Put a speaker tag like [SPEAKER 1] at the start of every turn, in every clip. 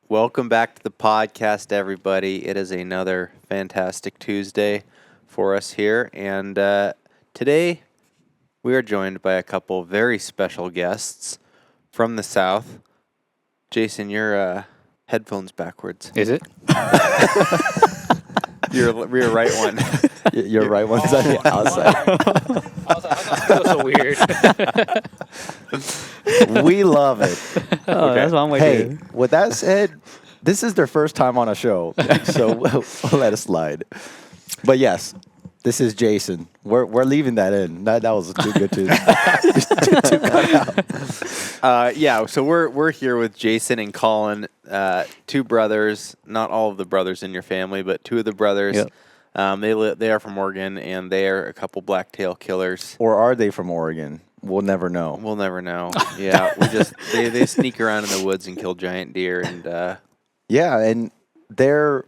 [SPEAKER 1] Welcome back to the podcast, everybody. It is another fantastic Tuesday for us here, and today we are joined by a couple very special guests from the South. Jason, your headphones backwards.
[SPEAKER 2] Is it?
[SPEAKER 1] Your right one.
[SPEAKER 3] Your right one's on the outside.
[SPEAKER 2] I was like, how that feels so weird.
[SPEAKER 3] We love it.
[SPEAKER 2] Oh, that's one way
[SPEAKER 3] Hey,
[SPEAKER 2] to.
[SPEAKER 3] with that said, this is their first time on a show, so we'll let it slide. But yes, this is Jason. We're leaving that in. That was too good to cut out.
[SPEAKER 1] Yeah, so we're here with Jason and Colin, two brothers. Not all of the brothers in your family, but two of the brothers.
[SPEAKER 2] Yep.
[SPEAKER 1] They are from Oregon, and they are a couple blacktail killers.
[SPEAKER 3] Or are they from Oregon? We'll never know.
[SPEAKER 1] We'll never know. Yeah, they sneak around in the woods and kill giant deer, and
[SPEAKER 3] Yeah, and they're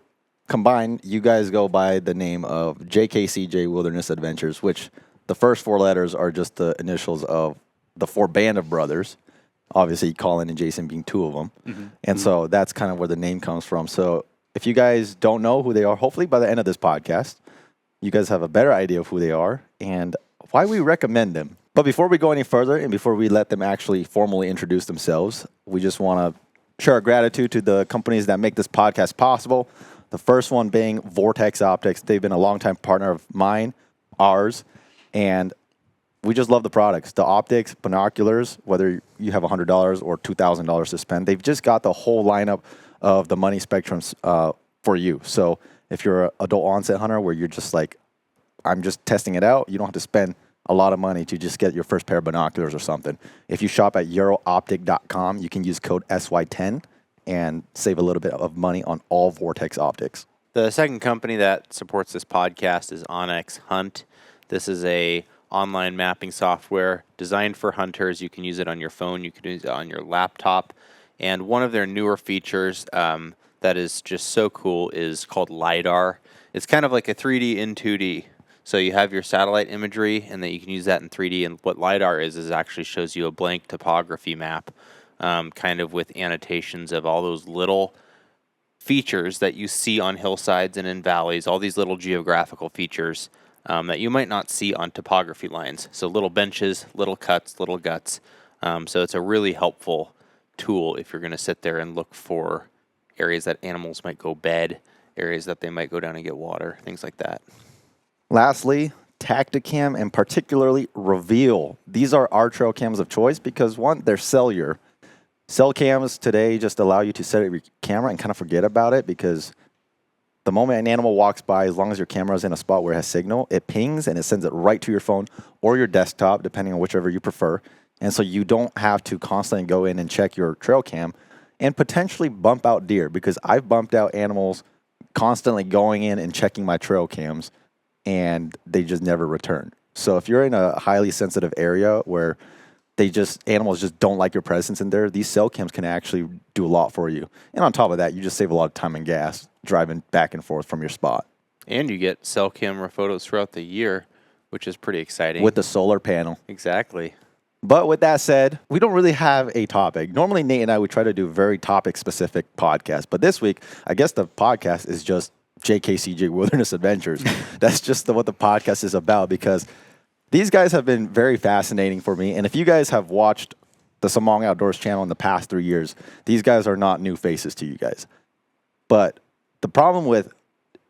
[SPEAKER 3] combined. You guys go by the name of JKCJ Wilderness Adventures, which the first four letters are just the initials of the four band of brothers. Obviously, Colin and Jason being two of them.
[SPEAKER 2] Mm-hmm.
[SPEAKER 3] And so that's kind of where the name comes from. So if you guys don't know who they are, hopefully by the end of this podcast, you guys have a better idea of who they are and why we recommend them. But before we go any further and before we let them actually formally introduce themselves, we just want to share our gratitude to the companies that make this podcast possible. The first one being Vortex Optics. They've been a longtime partner of mine, ours, and we just love the products. The optics, binoculars, whether you have $100 or $2,000 to spend, they've just got the whole lineup of the money spectrums for you. So if you're an adult onset hunter where you're just like, I'm just testing it out, you don't have to spend a lot of money to just get your first pair of binoculars or something. If you shop at eurooptic.com, you can use code SY10 and save a little bit of money on all Vortex optics.
[SPEAKER 1] the second company that supports this podcast is Onyx Hunt. This is a online mapping software designed for hunters. You can use it on your phone. You can use it on your laptop. And one of their newer features that is just so cool is called LiDAR. It's kind of like a 3D in 2D. So you have your satellite imagery, and then you can use that in 3D. And what LiDAR is actually shows you a blank topography map, kind of with annotations of all those little features that you see on hillsides and in valleys, all these little geographical features that you might not see on topography lines. So little benches, little cuts, little guts. So it's a really helpful tool if you're going to sit there and look for areas that animals might go bed, areas that they might go down and get water, things like that.
[SPEAKER 3] Lastly, Tacticam and particularly Reveal. These are our trail cams of choice because, one, they're cellular. Cell cams today just allow you to set up your camera and kind of forget about it because the moment an animal walks by, as long as your camera is in a spot where it has signal, it pings and it sends it right to your phone or your desktop, depending on whichever you prefer. And so you don't have to constantly go in and check your trail cam and potentially bump out deer because I've bumped out animals constantly going in and checking my trail cams and they just never return. So if you're in a highly sensitive area where animals just don't like your presence in there, these cell cams can actually do a lot for you. And on top of that, you just save a lot of time and gas driving back and forth from your spot.
[SPEAKER 1] And you get cell camera photos throughout the year, which is pretty exciting.
[SPEAKER 3] With the solar panel.
[SPEAKER 1] Exactly.
[SPEAKER 3] But with that said, we don't really have a topic. Normally, Nate and I would try to do very topic-specific podcasts. But this week, I guess the podcast is just JKCJ Wilderness Adventures. That's just what the podcast is about because these guys have been very fascinating for me. And if you guys have watched the Samong Outdoors channel in the past 3 years, these guys are not new faces to you guys. But the problem with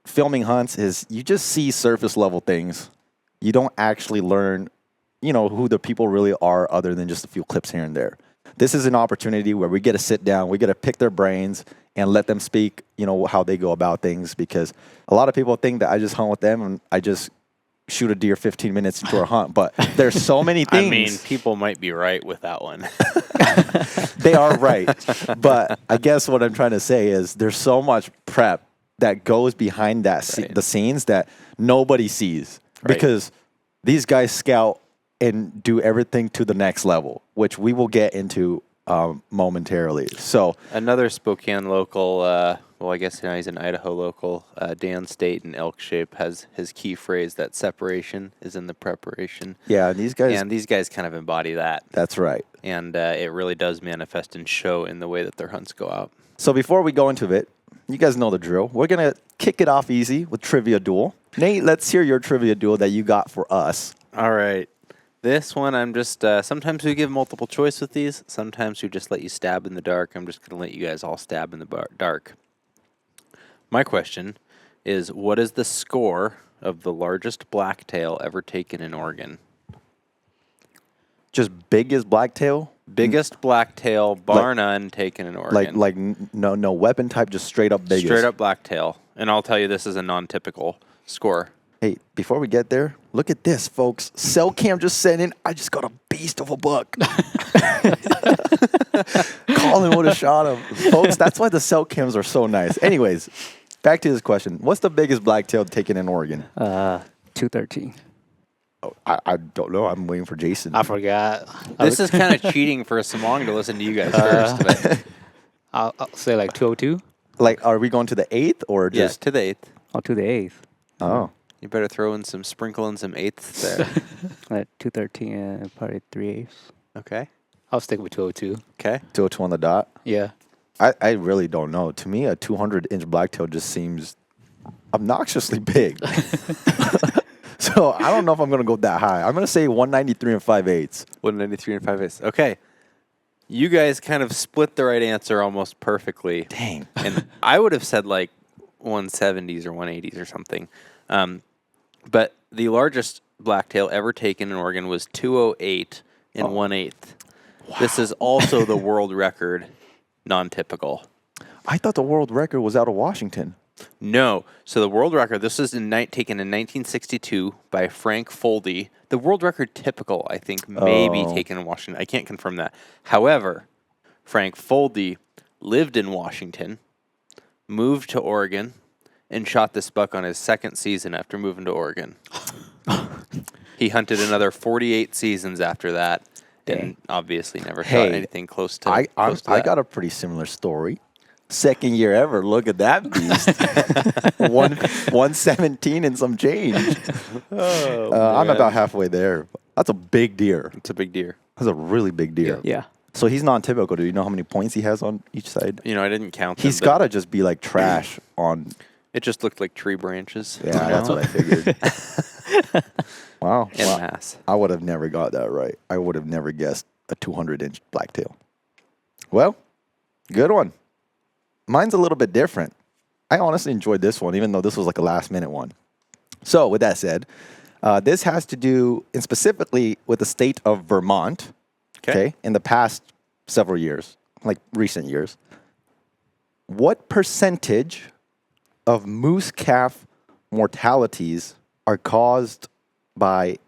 [SPEAKER 3] filming hunts is you just see surface level things. You don't actually learn, who the people really are other than just a few clips here and there. This is an opportunity where we get to sit down, we get to pick their brains and let them speak, how they go about things because a lot of people think that I just hunt with them and I just shoot a deer 15 minutes into our hunt, but there's so many things.
[SPEAKER 1] I mean, people might be right with that one.
[SPEAKER 3] They are right. But I guess what I'm trying to say is there's so much prep that goes behind that the scenes that nobody sees because these guys scout and do everything to the next level, which we will get into momentarily. So
[SPEAKER 1] another Spokane local, I guess now he's an Idaho local, Dan State in Elk Shape has his key phrase that separation is in the preparation.
[SPEAKER 3] Yeah, and these guys
[SPEAKER 1] kind of embody that.
[SPEAKER 3] That's right.
[SPEAKER 1] And it really does manifest and show in the way that their hunts go out.
[SPEAKER 3] So before we go into it, you guys know the drill. We're going to kick it off easy with Trivia Duel. Nate, let's hear your Trivia Duel that you got for us.
[SPEAKER 1] All right. This one, I'm just, sometimes we give multiple choice with these. Sometimes we just let you stab in the dark. I'm just going to let you guys all stab in the dark. My question is, what is the score of the largest blacktail ever taken in Oregon?
[SPEAKER 3] Just biggest blacktail?
[SPEAKER 1] Biggest blacktail, bar none, taken in Oregon.
[SPEAKER 3] Like no weapon type, just straight up biggest.
[SPEAKER 1] Straight up blacktail. And I'll tell you, this is a non-typical score.
[SPEAKER 3] Hey, before we get there, look at this, folks. Cellcam just sent in, I just got a beast of a buck. Colin would have shot him. Folks, that's why the Cellcams are so nice. Anyways, back to this question. What's the biggest blacktail taken in Oregon?
[SPEAKER 4] 213.
[SPEAKER 3] Oh, I don't know. I'm waiting for Jason.
[SPEAKER 2] I forgot.
[SPEAKER 1] This is kind of cheating for Samong to listen to you guys first. But
[SPEAKER 2] I'll say like 202.
[SPEAKER 3] Like, are we going to the 8th or
[SPEAKER 1] yes,
[SPEAKER 3] just?
[SPEAKER 1] to the 8th.
[SPEAKER 4] Oh, to the 8th.
[SPEAKER 3] Oh.
[SPEAKER 1] You better throw in sprinkle in some 8ths there.
[SPEAKER 4] At 213, probably 3/8.
[SPEAKER 1] Okay.
[SPEAKER 2] I'll stick with 202.
[SPEAKER 1] Okay.
[SPEAKER 3] 202 on the dot?
[SPEAKER 2] Yeah.
[SPEAKER 3] I really don't know. To me, a 200-inch blacktail just seems obnoxiously big. So I don't know if I'm going to go that high. I'm going to say 193 and 5/8.
[SPEAKER 1] 193 and 5/8. Okay. You guys kind of split the right answer almost perfectly.
[SPEAKER 3] Dang.
[SPEAKER 1] And I would have said like 170s or 180s or something. But the largest blacktail ever taken in Oregon was 208 and 1/8. Wow. This is also the world record, non-typical.
[SPEAKER 3] I thought the world record was out of Washington.
[SPEAKER 1] No. So the world record, this was taken in 1962 by Frank Foldy. The world record typical, I think, may be taken in Washington. I can't confirm that. However, Frank Foldy lived in Washington, moved to Oregon, and shot this buck on his second season after moving to Oregon. He hunted another 48 seasons after that, and obviously never shot anything close to that.
[SPEAKER 3] I got a pretty similar story. Second year ever. Look at that beast. 117 and some change. I'm about halfway there. That's a big deer.
[SPEAKER 1] It's a big deer.
[SPEAKER 3] That's a really big deer.
[SPEAKER 4] Yeah.
[SPEAKER 3] So he's non-typical. Do you know how many points he has on each side?
[SPEAKER 1] You know, I didn't count them.
[SPEAKER 3] He's got to just be like trash on.
[SPEAKER 1] It just looked like tree branches.
[SPEAKER 3] Yeah, that's what I figured. Wow.
[SPEAKER 1] En masse.
[SPEAKER 3] I would have never got that right. I would have never guessed a 200-inch blacktail. Well, good one. Mine's a little bit different. I honestly enjoyed this one, even though this was like a last-minute one. So, with that said, this has to do, and specifically with the state of Vermont, okay, in the past several years, like recent years. What percentage of moose calf mortalities are caused by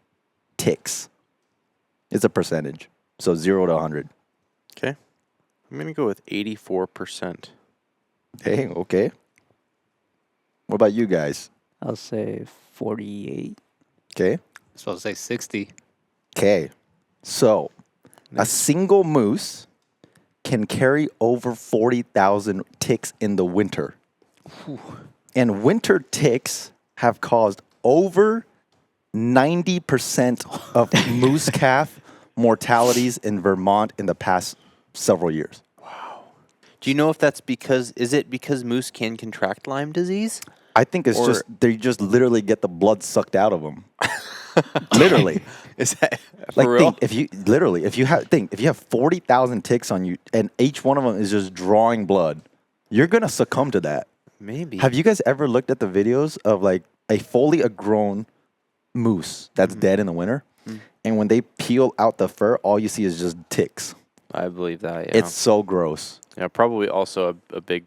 [SPEAKER 3] ticks? It's a percentage. So 0 to 100.
[SPEAKER 1] Okay. I'm going to go with 84%.
[SPEAKER 3] Hey, okay. What about you guys?
[SPEAKER 4] I'll say 48.
[SPEAKER 3] Okay.
[SPEAKER 2] So I'll say 60.
[SPEAKER 3] Okay. So a single moose can carry over 40,000 ticks in the winter. And winter ticks have caused over 90% of moose calf mortalities in Vermont in the past several years.
[SPEAKER 1] Do you know if that's because moose can contract Lyme disease?
[SPEAKER 3] I think it's just, they just literally get the blood sucked out of them. Literally.
[SPEAKER 1] Is that
[SPEAKER 3] Like,
[SPEAKER 1] for real?
[SPEAKER 3] think, if you have 40,000 ticks on you and each one of them is just drawing blood, you're going to succumb to that.
[SPEAKER 1] Maybe.
[SPEAKER 3] Have you guys ever looked at the videos of like a fully grown moose that's dead in the winter? And when they peel out the fur, all you see is just ticks.
[SPEAKER 1] I believe that, yeah.
[SPEAKER 3] It's so gross.
[SPEAKER 1] Yeah, probably also a big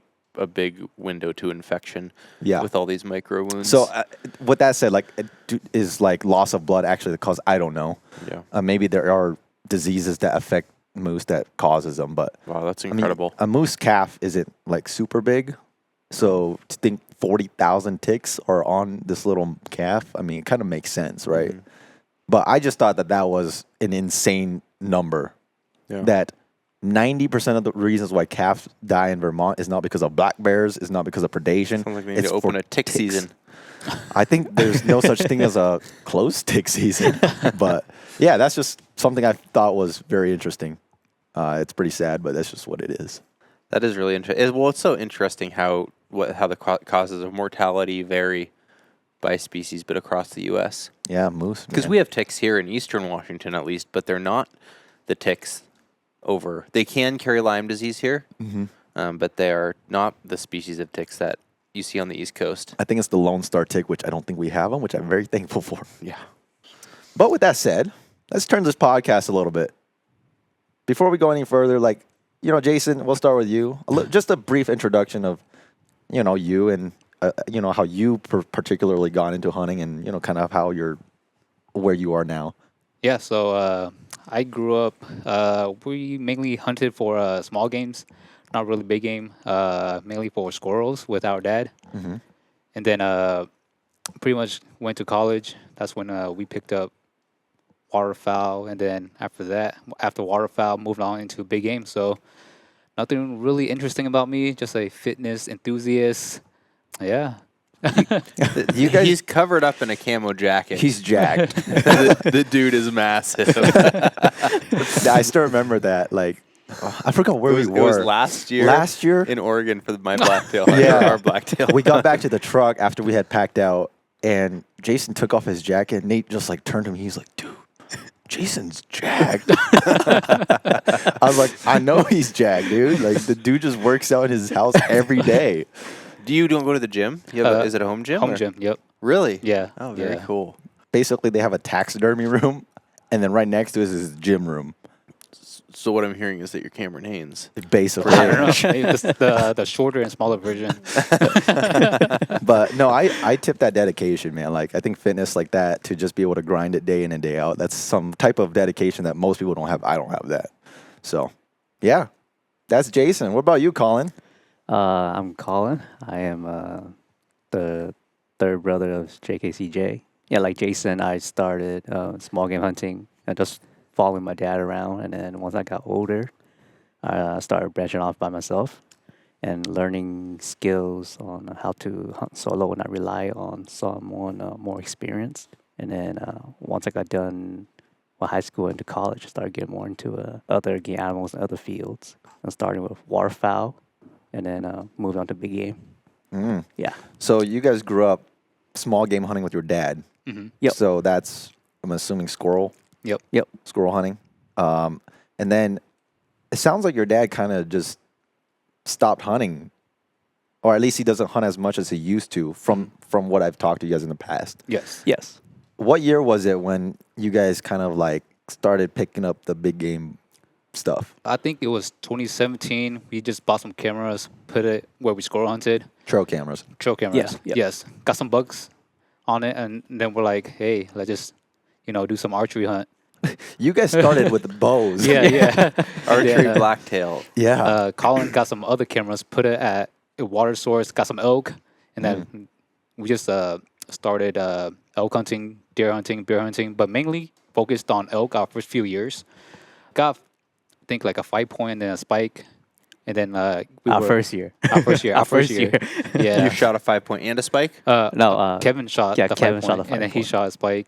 [SPEAKER 1] window to infection with all these micro wounds.
[SPEAKER 3] So with that said, like, is like loss of blood actually the cause? I don't know.
[SPEAKER 1] Yeah.
[SPEAKER 3] Maybe there are diseases that affect moose that causes them, but
[SPEAKER 1] wow, that's incredible.
[SPEAKER 3] I mean, a moose calf isn't like super big. So to think 40,000 ticks are on this little calf, I mean, it kind of makes sense, right? Mm-hmm. But I just thought that was an insane number. Yeah. That 90% of the reasons why calves die in Vermont is not because of black bears, is not because of predation.
[SPEAKER 1] Sounds like we need to open a tick season.
[SPEAKER 3] I think there's no such thing as a closed tick season. But yeah, that's just something I thought was very interesting. It's pretty sad, but that's just what it is.
[SPEAKER 1] That is really interesting. Well, it's so interesting how the causes of mortality vary by species, but across the U.S.
[SPEAKER 3] Yeah, moose.
[SPEAKER 1] Because
[SPEAKER 3] man.
[SPEAKER 1] we have ticks here in eastern Washington, at least, but they're not the ticks over. They can carry Lyme disease here, but they are not the species of ticks that you see on the East Coast.
[SPEAKER 3] I think it's the Lone Star tick, which I don't think we have them, which I'm very thankful for.
[SPEAKER 1] Yeah.
[SPEAKER 3] But with that said, let's turn this podcast a little bit. Before we go any further, Jason, we'll start with you. Just a brief introduction of, you and, how you particularly got into hunting and, kind of how you're where you are now.
[SPEAKER 2] Yeah, so I grew up, we mainly hunted for small games, not really big game, mainly for squirrels with our dad.
[SPEAKER 3] Mm-hmm.
[SPEAKER 2] And then pretty much went to college. That's when we picked up waterfowl. And then after waterfowl, moved on into big game. So nothing really interesting about me, just a fitness enthusiast. Yeah.
[SPEAKER 3] You guys,
[SPEAKER 1] He's covered up in a camo jacket.
[SPEAKER 3] he's jacked.
[SPEAKER 1] the dude is massive.
[SPEAKER 3] I still remember that. I forgot where we were.
[SPEAKER 1] It was last year.
[SPEAKER 3] Last year?
[SPEAKER 1] in Oregon for my blacktail.
[SPEAKER 3] Yeah.
[SPEAKER 1] Our blacktail.
[SPEAKER 3] We got back to the truck after we had packed out, and Jason took off his jacket. Nate just turned to me. He's like, "Dude, Jason's jacked." I was like, "I know he's jacked, dude. The dude just works out in his house every day."
[SPEAKER 1] You don't go to the gym? Is it a home gym?
[SPEAKER 2] Home
[SPEAKER 1] or-
[SPEAKER 2] gym, yep.
[SPEAKER 1] Really?
[SPEAKER 2] Yeah.
[SPEAKER 1] Oh, very
[SPEAKER 2] yeah.
[SPEAKER 1] cool.
[SPEAKER 3] Basically, they have a taxidermy room, and then right next to it is his gym room.
[SPEAKER 1] So what I'm hearing is that you're Cameron Haynes.
[SPEAKER 3] Basically,
[SPEAKER 2] I don't know. Maybe the shorter and smaller version.
[SPEAKER 3] But no, I tip that dedication, man. I think fitness like that, to just be able to grind it day in and day out, that's some type of dedication that most people don't have. I don't have that. So, yeah, that's Jason. What about you, Colin?
[SPEAKER 4] I'm Colin. I am the third brother of JKCJ. Yeah, like Jason, I started small game hunting and just following my dad around. And then once I got older, I started branching off by myself and learning skills on how to hunt solo and not rely on someone more experienced. And then once I got done with high school into college, I started getting more into other game animals and other fields. And starting with waterfowl, and then moved on to big game.
[SPEAKER 3] Mm.
[SPEAKER 4] Yeah.
[SPEAKER 3] So you guys grew up small game hunting with your dad.
[SPEAKER 2] Mm-hmm.
[SPEAKER 4] Yep.
[SPEAKER 3] So that's, I'm assuming, squirrel hunting. And then it sounds like your dad kind of just stopped hunting, or at least he doesn't hunt as much as he used to from what I've talked to you guys in the past.
[SPEAKER 2] Yes.
[SPEAKER 4] Yes.
[SPEAKER 3] What year was it when you guys kind of started picking up the big game stuff?
[SPEAKER 2] I think it was 2017. We just bought some cameras, put it where we squirrel hunted.
[SPEAKER 3] Trail cameras.
[SPEAKER 2] Trail cameras.
[SPEAKER 4] Yeah.
[SPEAKER 2] Yes. Got some bugs on it, and then we're like, hey, let's just, do some archery hunt.
[SPEAKER 3] You guys started with the bows.
[SPEAKER 2] Yeah.
[SPEAKER 1] Archery
[SPEAKER 2] Yeah.
[SPEAKER 1] blacktail.
[SPEAKER 3] Yeah.
[SPEAKER 2] Colin got some other cameras, put it at a water source, got some elk, and then we just started elk hunting, deer hunting, bear hunting, but mainly focused on elk our first few years. Got, I think, a 5-point and then a spike, and then
[SPEAKER 4] Our first year.
[SPEAKER 2] Our first year.
[SPEAKER 4] Our first year.
[SPEAKER 2] Yeah.
[SPEAKER 1] You shot a 5-point and a spike?
[SPEAKER 4] No,
[SPEAKER 2] Kevin shot
[SPEAKER 4] yeah,
[SPEAKER 2] the
[SPEAKER 4] Kevin
[SPEAKER 2] 5-point,
[SPEAKER 4] shot the
[SPEAKER 2] and then he
[SPEAKER 4] 5-point.
[SPEAKER 2] shot a spike.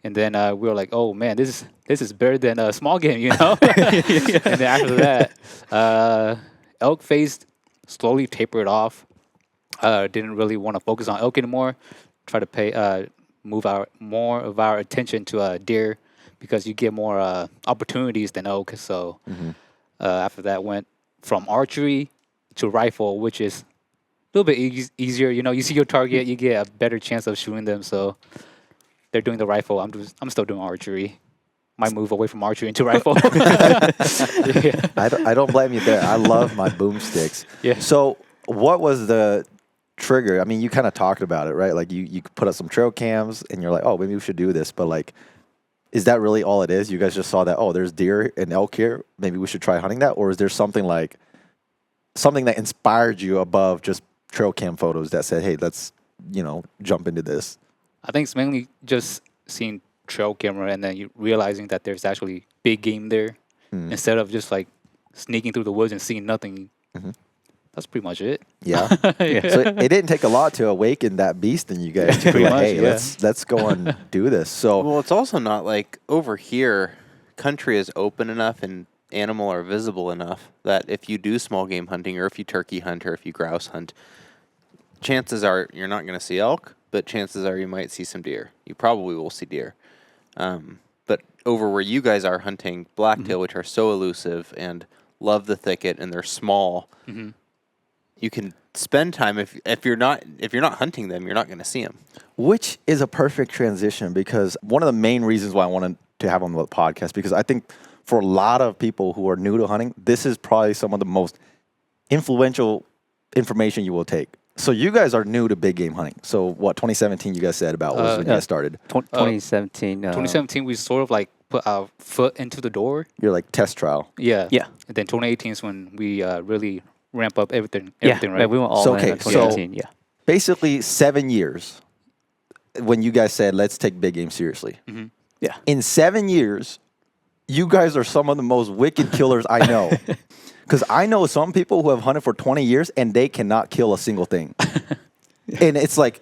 [SPEAKER 2] And then we were like, oh, man, this is better than a small game, And then after that, elk phase slowly tapered off. Didn't really want to focus on elk anymore. Try to move more of our attention to deer, because you get more opportunities than elk. So after that, went from archery to rifle, which is a little bit easier. You see your target, you get a better chance of shooting them. So they're doing the rifle. I'm still doing archery. Might move away from archery into rifle. Yeah.
[SPEAKER 3] I don't blame you there. I love my boomsticks.
[SPEAKER 2] Yeah.
[SPEAKER 3] So what was the trigger? I mean, you kind of talked about it, right? You put up some trail cams and you're like, oh, maybe we should do this. But is that really all it is? You guys just saw that, oh, there's deer and elk here. Maybe we should try hunting that? Or is there something that inspired you above just trail cam photos that said, hey, let's, jump into this?
[SPEAKER 2] I think it's mainly just seeing trail camera and then you realizing that there's actually big game there instead of just sneaking through the woods and seeing nothing. That's pretty much it.
[SPEAKER 3] Yeah. So it didn't take a lot to awaken that beast in you guys to be
[SPEAKER 2] Pretty
[SPEAKER 3] like,
[SPEAKER 2] much,
[SPEAKER 3] hey,
[SPEAKER 2] yeah.
[SPEAKER 3] let's go and do this. So
[SPEAKER 1] Well, it's also not like over here, country is open enough and animal are visible enough that if you do small game hunting or if you turkey hunt or if you grouse hunt, chances are you're not going to see elk, but chances are you might see some deer. You probably will see deer. But over where you guys are hunting blacktail, which are so elusive and love the thicket and they're small, you can spend time if you're not hunting them, you're not going to see them.
[SPEAKER 3] Which is a perfect transition, because one of the main reasons why I wanted to have on the podcast, because I think for a lot of people who are new to hunting, this is probably some of the most influential information you will take. So you guys are new to big game hunting. So what 2017 you guys said about was when you guys started?
[SPEAKER 4] 2017.
[SPEAKER 2] 2017, we sort of like put our foot into the door.
[SPEAKER 3] You're like test trial.
[SPEAKER 2] Yeah.
[SPEAKER 4] Yeah.
[SPEAKER 2] And then 2018 is when we really ramp up everything.
[SPEAKER 4] Yeah,
[SPEAKER 2] Everything,
[SPEAKER 4] yeah,
[SPEAKER 2] right?
[SPEAKER 4] we went all
[SPEAKER 3] So,
[SPEAKER 4] in
[SPEAKER 3] okay,
[SPEAKER 4] on 2018. Yeah.
[SPEAKER 3] Basically 7 years when you guys said, let's take big game seriously.
[SPEAKER 4] Yeah.
[SPEAKER 3] In 7 years, you guys are some of the most wicked killers I know. Because I know some people who have hunted for 20 years and they cannot kill a single thing. And it's like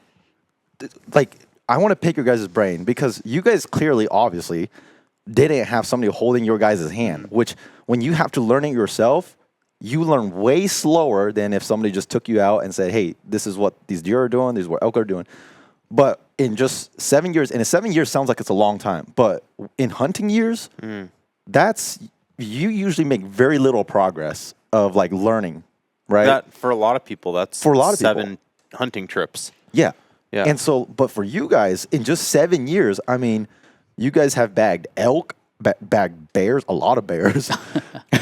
[SPEAKER 3] I want to pick your guys' brain, because you guys clearly, obviously, didn't have somebody holding your guys' hand, which when you have to learn it yourself, you learn way slower than if somebody just took you out and said, hey, this is what these deer are doing, this is what elk are doing. But in just 7 years, and 7 years sounds like it's a long time, but in hunting years, you usually make very little progress of like learning, right?
[SPEAKER 1] That for a lot of people, that's
[SPEAKER 3] For a lot of
[SPEAKER 1] 7 hunting trips.
[SPEAKER 3] Yeah.
[SPEAKER 1] Yeah.
[SPEAKER 3] And so, but for you guys, in just 7 years, I mean, you guys have bagged elk, bagged bears, a lot of bears,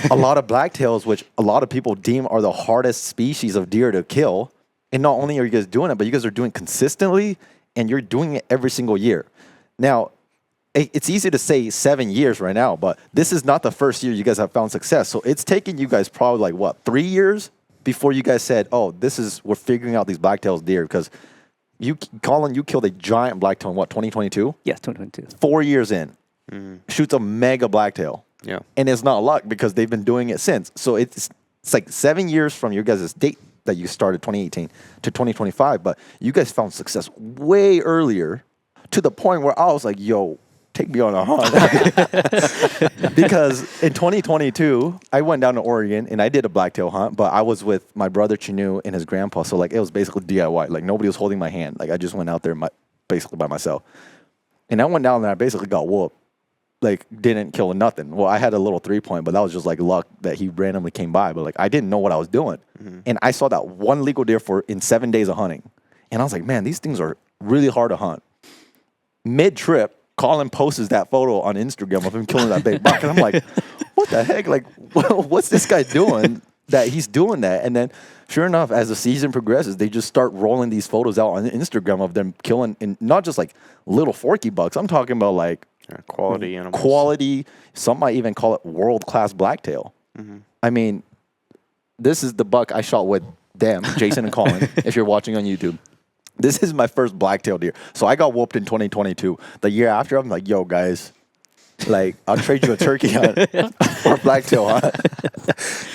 [SPEAKER 3] a lot of blacktails, which a lot of people deem are the hardest species of deer to kill. And not only are you guys doing it, but you guys are doing it consistently, and you're doing it every single year. Now, it's easy to say 7 years right now, but this is not the first year you guys have found success. So it's taken you guys probably like, what, 3 years before you guys said, oh, we're figuring out these blacktails deer? Because Colin, you killed a giant blacktail in what, 2022?
[SPEAKER 4] Yes, 2022.
[SPEAKER 3] 4 years in. Shoots a mega blacktail.
[SPEAKER 1] Yeah.
[SPEAKER 3] And it's not luck, because they've been doing it since. So it's like 7 years from your guys' date that you started 2018 to 2025, but you guys found success way earlier, to the point where I was like, yo, take me on a hunt. Because in 2022, I went down to Oregon and I did a blacktail hunt, but I was with my brother Chinu and his grandpa. So like, it was basically DIY. Like, nobody was holding my hand. Like, I just went out there basically by myself. And I went down there, I basically got whooped. Like, didn't kill nothing. Well, I had a little 3-point, but that was just like luck that he randomly came by. But like, I didn't know what I was doing. And I saw that one legal deer in 7 days of hunting. And I was like, man, these things are really hard to hunt. Mid-trip, Colin posts that photo on Instagram of him killing that big buck. And I'm like, what the heck? Like, what's this guy doing that he's doing that? And then sure enough, as the season progresses, they just start rolling these photos out on Instagram of them killing, and not just like little forky bucks. I'm talking about like
[SPEAKER 1] Quality animals.
[SPEAKER 3] quality. Some might even call it world-class blacktail. I mean, this is the buck I shot with them, Jason and Colin, if you're watching on YouTube. This is my first blacktail deer. So I got whooped in 2022. The year after, I'm like, yo, guys, like, I'll trade you a turkey hunt or a blacktail hunt.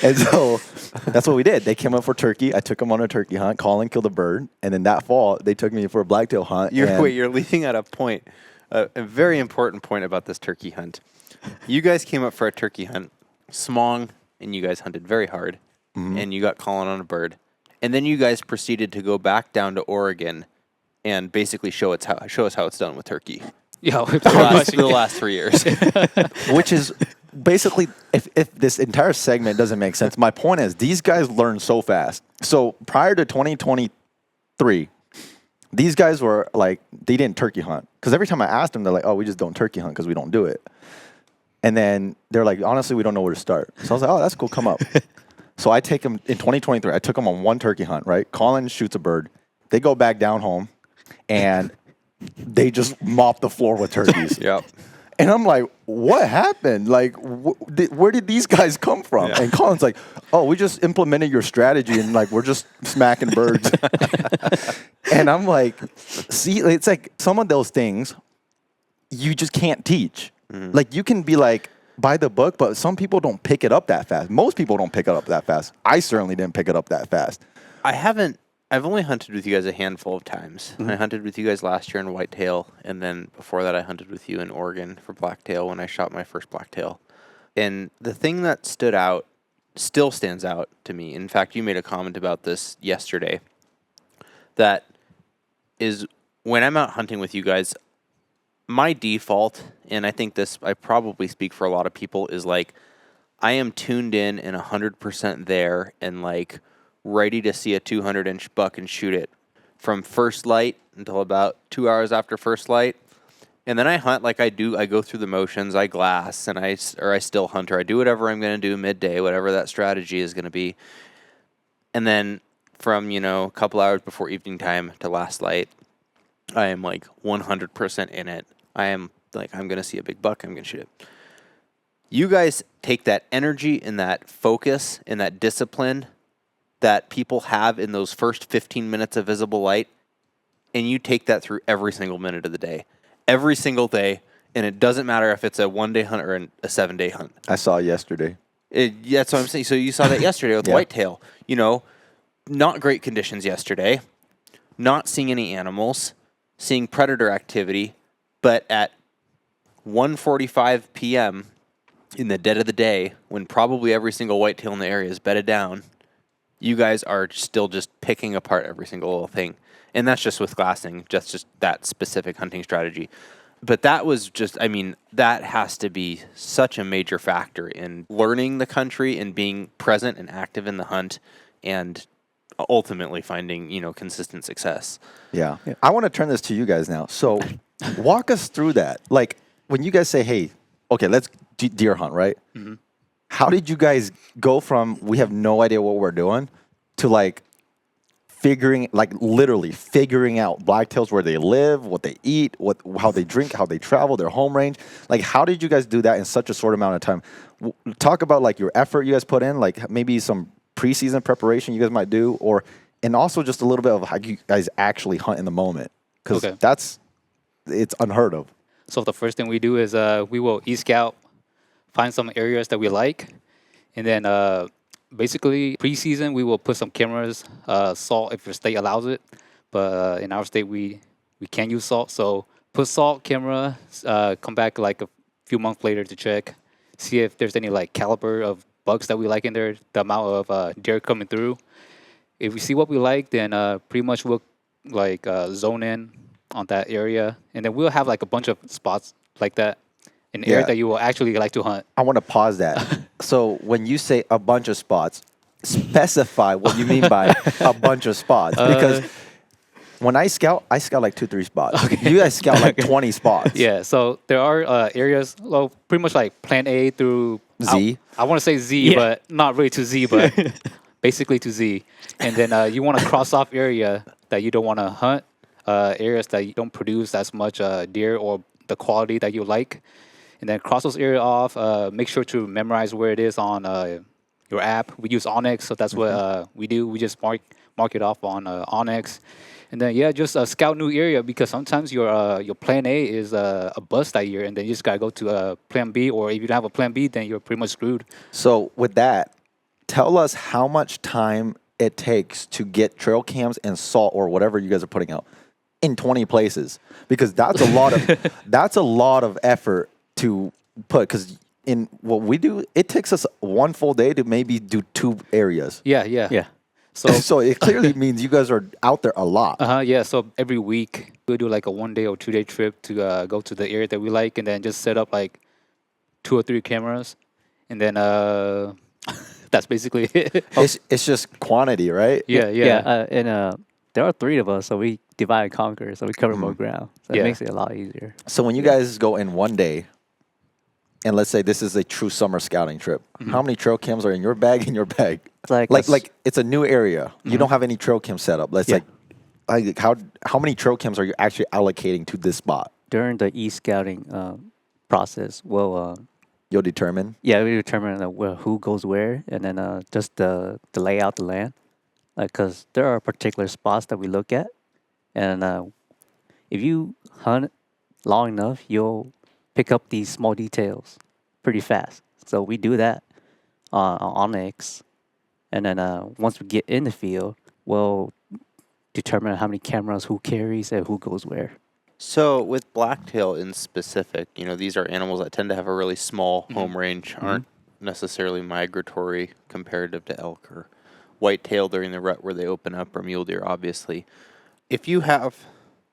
[SPEAKER 3] And so that's what we did. They came up for turkey. I took them on a turkey hunt. Colin killed a bird. And then that fall, they took me for a blacktail hunt.
[SPEAKER 1] You're leaving at a point, a very important point about this turkey hunt. You guys came up for a turkey hunt, smong, and you guys hunted very hard, and you got Colin on a bird. And then you guys proceeded to go back down to Oregon and basically show us how it's done with turkey.
[SPEAKER 2] Yeah,
[SPEAKER 1] The last 3 years.
[SPEAKER 3] Which is basically, if this entire segment doesn't make sense, my point is these guys learn so fast. So prior to 2023, these guys were like, they didn't turkey hunt. Because every time I asked them, they're like, oh, we just don't turkey hunt because we don't do it. And then they're like, honestly, we don't know where to start. So I was like, oh, that's cool, come up. So I take them in 2023. I took them on one turkey hunt, right? Colin shoots a bird. They go back down home, and they just mop the floor with turkeys.
[SPEAKER 1] Yep.
[SPEAKER 3] And I'm like, what happened? Like, where did these guys come from?
[SPEAKER 1] Yeah.
[SPEAKER 3] And Colin's like, oh, we just implemented your strategy, and like, we're just smacking birds. And I'm like, see, it's like some of those things you just can't teach. Like, you can be like, by the book, but some people don't pick it up that fast. Most people don't pick it up that fast. I certainly didn't pick it up that fast.
[SPEAKER 1] I've only hunted with you guys a handful of times. I hunted with you guys last year in whitetail, and then before that I hunted with you in Oregon for blacktail when I shot my first blacktail. And the thing that stood out still stands out to me. In fact, you made a comment about this yesterday. That is when I'm out hunting with you guys, my default, and I think this, I probably speak for a lot of people, is like I am tuned in and 100% there and like ready to see a 200-inch buck and shoot it from first light until about 2 hours after first light. And then I hunt like I do. I go through the motions. I glass, and I still hunt, or I do whatever I'm going to do midday, whatever that strategy is going to be. And then from, a couple hours before evening time to last light, I am like 100% in it. I am like, I'm going to see a big buck. I'm going to shoot it. You guys take that energy and that focus and that discipline that people have in those first 15 minutes of visible light, and you take that through every single minute of the day. Every single day, and it doesn't matter if it's a 1-day hunt or a 7-day hunt.
[SPEAKER 3] I saw it yesterday.
[SPEAKER 1] That's what I'm saying. So you saw that yesterday with whitetail. Not great conditions yesterday. Not seeing any animals. Seeing predator activity. But at 1:45 p.m. in the dead of the day, when probably every single whitetail in the area is bedded down, you guys are still just picking apart every single little thing. And that's just with glassing, just that specific hunting strategy. But that was just, that has to be such a major factor in learning the country and being present and active in the hunt and ultimately finding, consistent success.
[SPEAKER 3] Yeah. I want to turn this to you guys now. So walk us through that. Like when you guys say, hey, okay, let's deer hunt, right? Mm-hmm. How did you guys go from we have no idea what we're doing to literally figuring out blacktails, where they live, what they eat, how they drink, how they travel, their home range? Like, how did you guys do that in such a short amount of time? Talk about like your effort you guys put in, like maybe some preseason preparation you guys might do, and also just a little bit of how you guys actually hunt in the moment, because it's unheard of.
[SPEAKER 2] So the first thing we do is we will e-scout, find some areas that we like, and then basically, preseason, we will put some cameras, salt if your state allows it. But in our state, we can't use salt. So put salt, camera, come back like a few months later to check, see if there's any like caliber of bugs that we like in there, the amount of deer coming through. If we see what we like, then pretty much we'll like zone in on that area. And then we'll have like a bunch of spots like that. An area that you will actually like to hunt.
[SPEAKER 3] I want to pause that. So when you say a bunch of spots, specify what you mean by a bunch of spots. Because when I scout like 2-3 spots. Okay. You guys scout like 20 spots.
[SPEAKER 2] Yeah, so there are areas, pretty much like Plan A through
[SPEAKER 3] Z.
[SPEAKER 2] I want to say Z, but not really to Z, but basically to Z. And then you want to cross off area that you don't want to hunt, areas that you don't produce as much deer or the quality that you like. And then cross those areas off. Make sure to memorize where it is on your app. We use Onyx, so that's what we do. We just mark it off on Onyx. And then, just scout new area, because sometimes your plan A is a bust that year, and then you just got to go to plan B, or if you don't have a plan B, then you're pretty much screwed.
[SPEAKER 3] So with that, tell us how much time it takes to get trail cams and salt or whatever you guys are putting out in 20 places, because that's a lot of effort to put, because in what we do, it takes us one full day to maybe do 2 areas.
[SPEAKER 2] Yeah.
[SPEAKER 3] So it clearly means you guys are out there a lot.
[SPEAKER 2] Yeah, so every week we'll do like a 1-day or 2-day trip to go to the area that we like, and then just set up like 2 or 3 cameras, and then that's basically it.
[SPEAKER 3] It's just quantity, right?
[SPEAKER 2] Yeah.
[SPEAKER 4] And there are 3 of us, so we divide and conquer, so we cover more ground. So it makes it a lot easier.
[SPEAKER 3] So when you guys go in one day, and let's say this is a true summer scouting trip, how many trail cams are in your bag?
[SPEAKER 4] It's like
[SPEAKER 3] it's a new area. You don't have any trail cam set up. Let's like how many trail cams are you actually allocating to this spot?
[SPEAKER 4] During the e-scouting process,
[SPEAKER 3] You'll determine?
[SPEAKER 4] Yeah, we determine who goes where, and then just the layout, the land. Because there are particular spots that we look at, and if you hunt long enough, you'll pick up these small details pretty fast. So we do that on Onyx, and then once we get in the field, we'll determine how many cameras, who carries, and who goes where.
[SPEAKER 1] So with blacktail in specific, these are animals that tend to have a really small home range, aren't necessarily migratory comparative to elk or whitetail during the rut where they open up, or mule deer, obviously. If you have,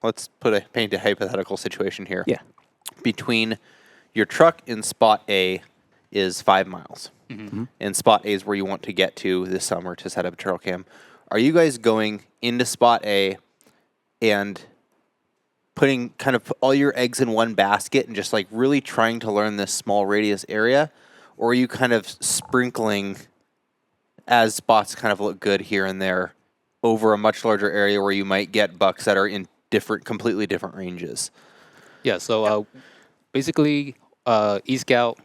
[SPEAKER 1] let's paint a hypothetical situation here.
[SPEAKER 4] Yeah.
[SPEAKER 1] Between your truck in spot A is 5 miles. And spot A is where you want to get to this summer to set up a trail cam. Are you guys going into spot A and putting kind of all your eggs in one basket and just like really trying to learn this small radius area? Or are you kind of sprinkling as spots kind of look good here and there over a much larger area where you might get bucks that are in completely different ranges?
[SPEAKER 2] Yeah, so basically, e-scout,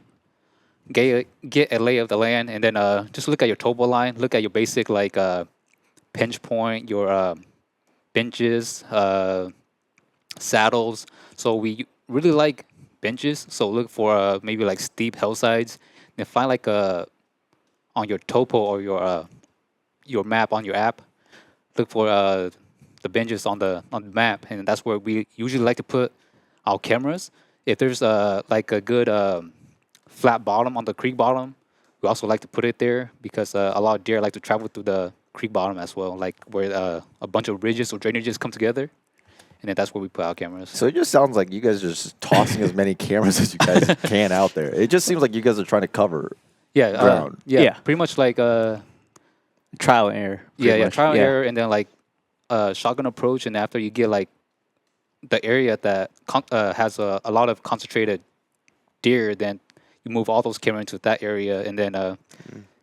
[SPEAKER 2] get a lay of the land, and then just look at your topo line, look at your basic like pinch point, your benches, saddles. So we really like benches. So look for maybe like steep hillsides, and find like on your topo or your map on your app. Look for the benches on the map, and that's where we usually like to put our cameras. If there's like a good flat bottom on the creek bottom, we also like to put it there because a lot of deer like to travel through the creek bottom as well, like where a bunch of ridges or drainages come together, and then that's where we put our cameras.
[SPEAKER 3] So it just sounds like you guys are just tossing as many cameras as you guys can out there. It just seems like you guys are trying to cover ground.
[SPEAKER 2] Yeah, pretty much like
[SPEAKER 4] trial and error.
[SPEAKER 2] trial and error, and then like shotgun approach, and after you get like the area that has a lot of concentrated deer, then you move all those cameras into that area, and then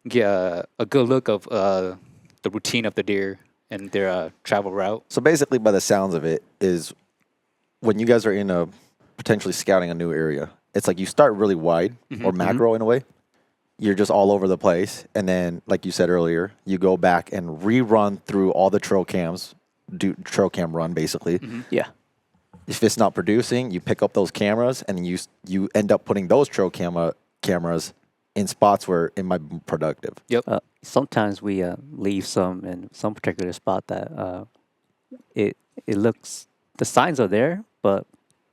[SPEAKER 2] get a good look of the routine of the deer and their travel route.
[SPEAKER 3] So basically, by the sounds of it, is when you guys are in a potentially scouting a new area, it's like you start really wide or macro in a way. You're just all over the place, and then, like you said earlier, you go back and rerun through all the trail cams, do trail cam run basically.
[SPEAKER 4] Yeah.
[SPEAKER 3] If it's not producing, you pick up those cameras, and you end up putting those trail cameras in spots where it might be productive.
[SPEAKER 2] Yep.
[SPEAKER 4] Sometimes we leave some in some particular spot that it looks, the signs are there, but